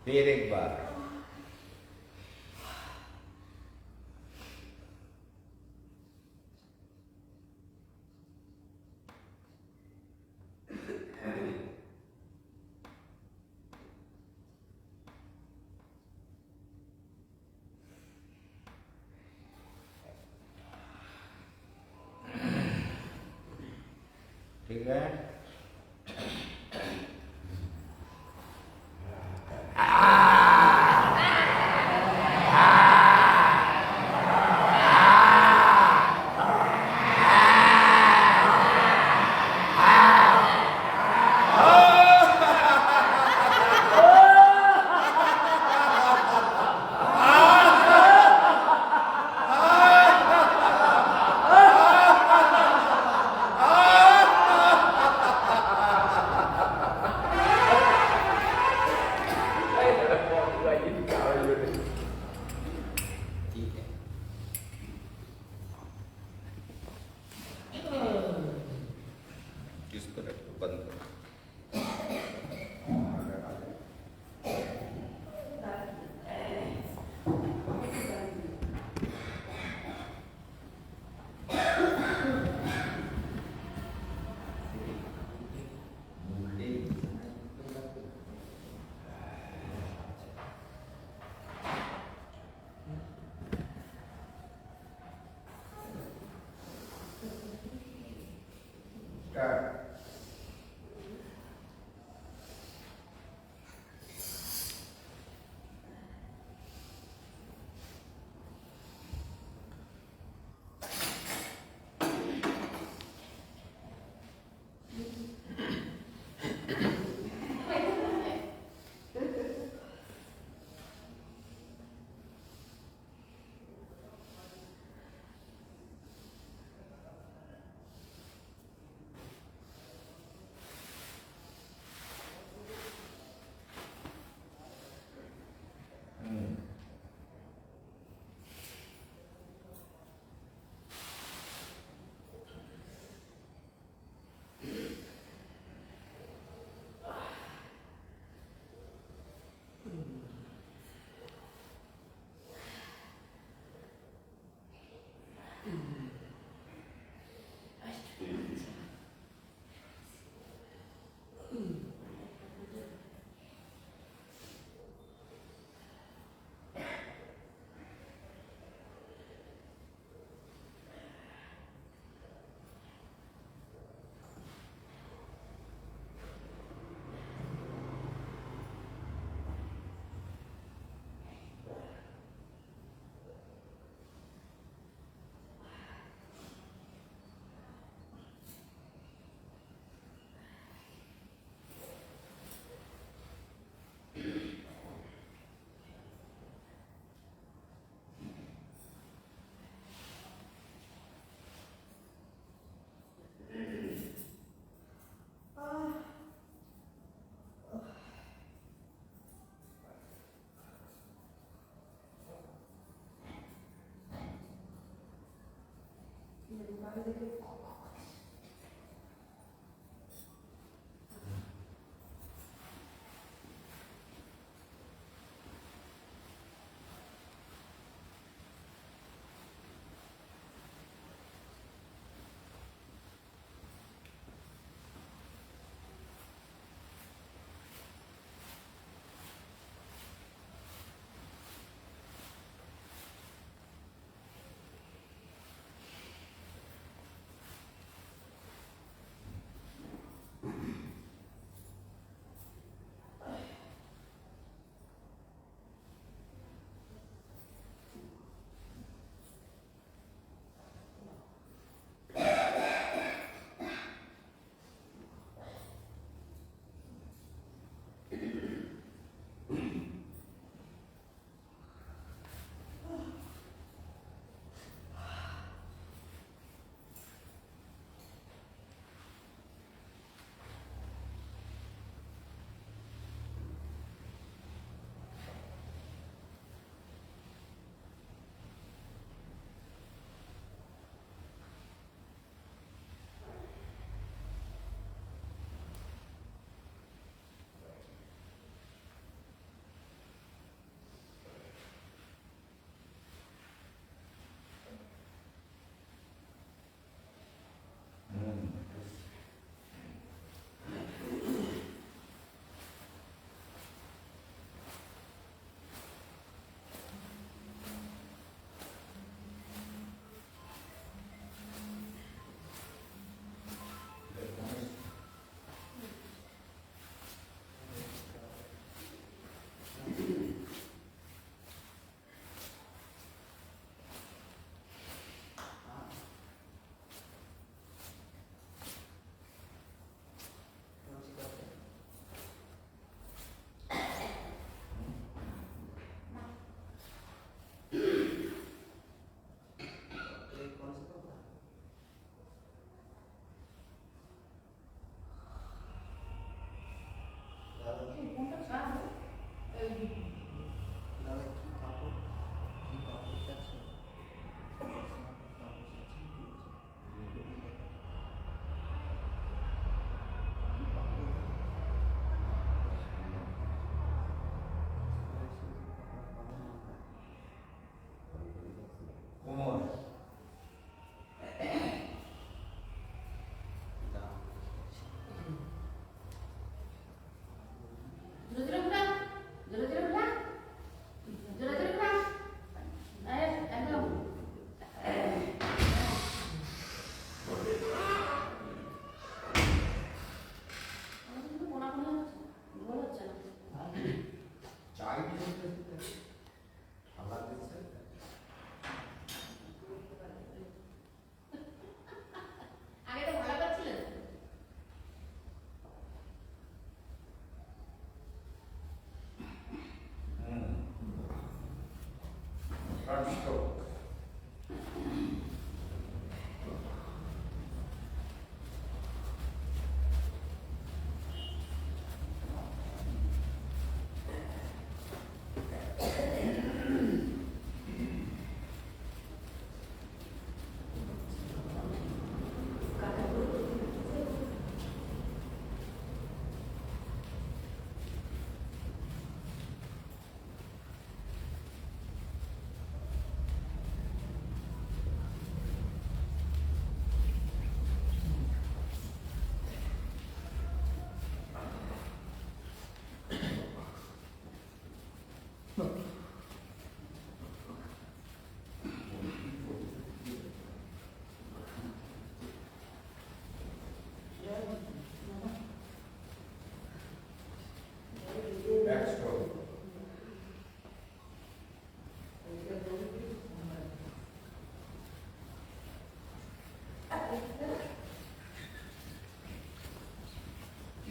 फिर एक बार ठीक है। इसको रखो, बंद करो।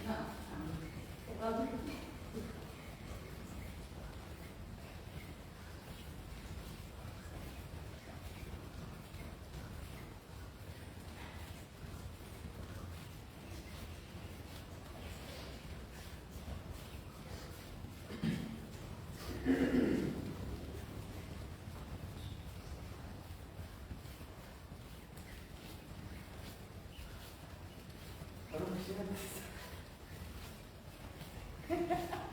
Ha ha ha.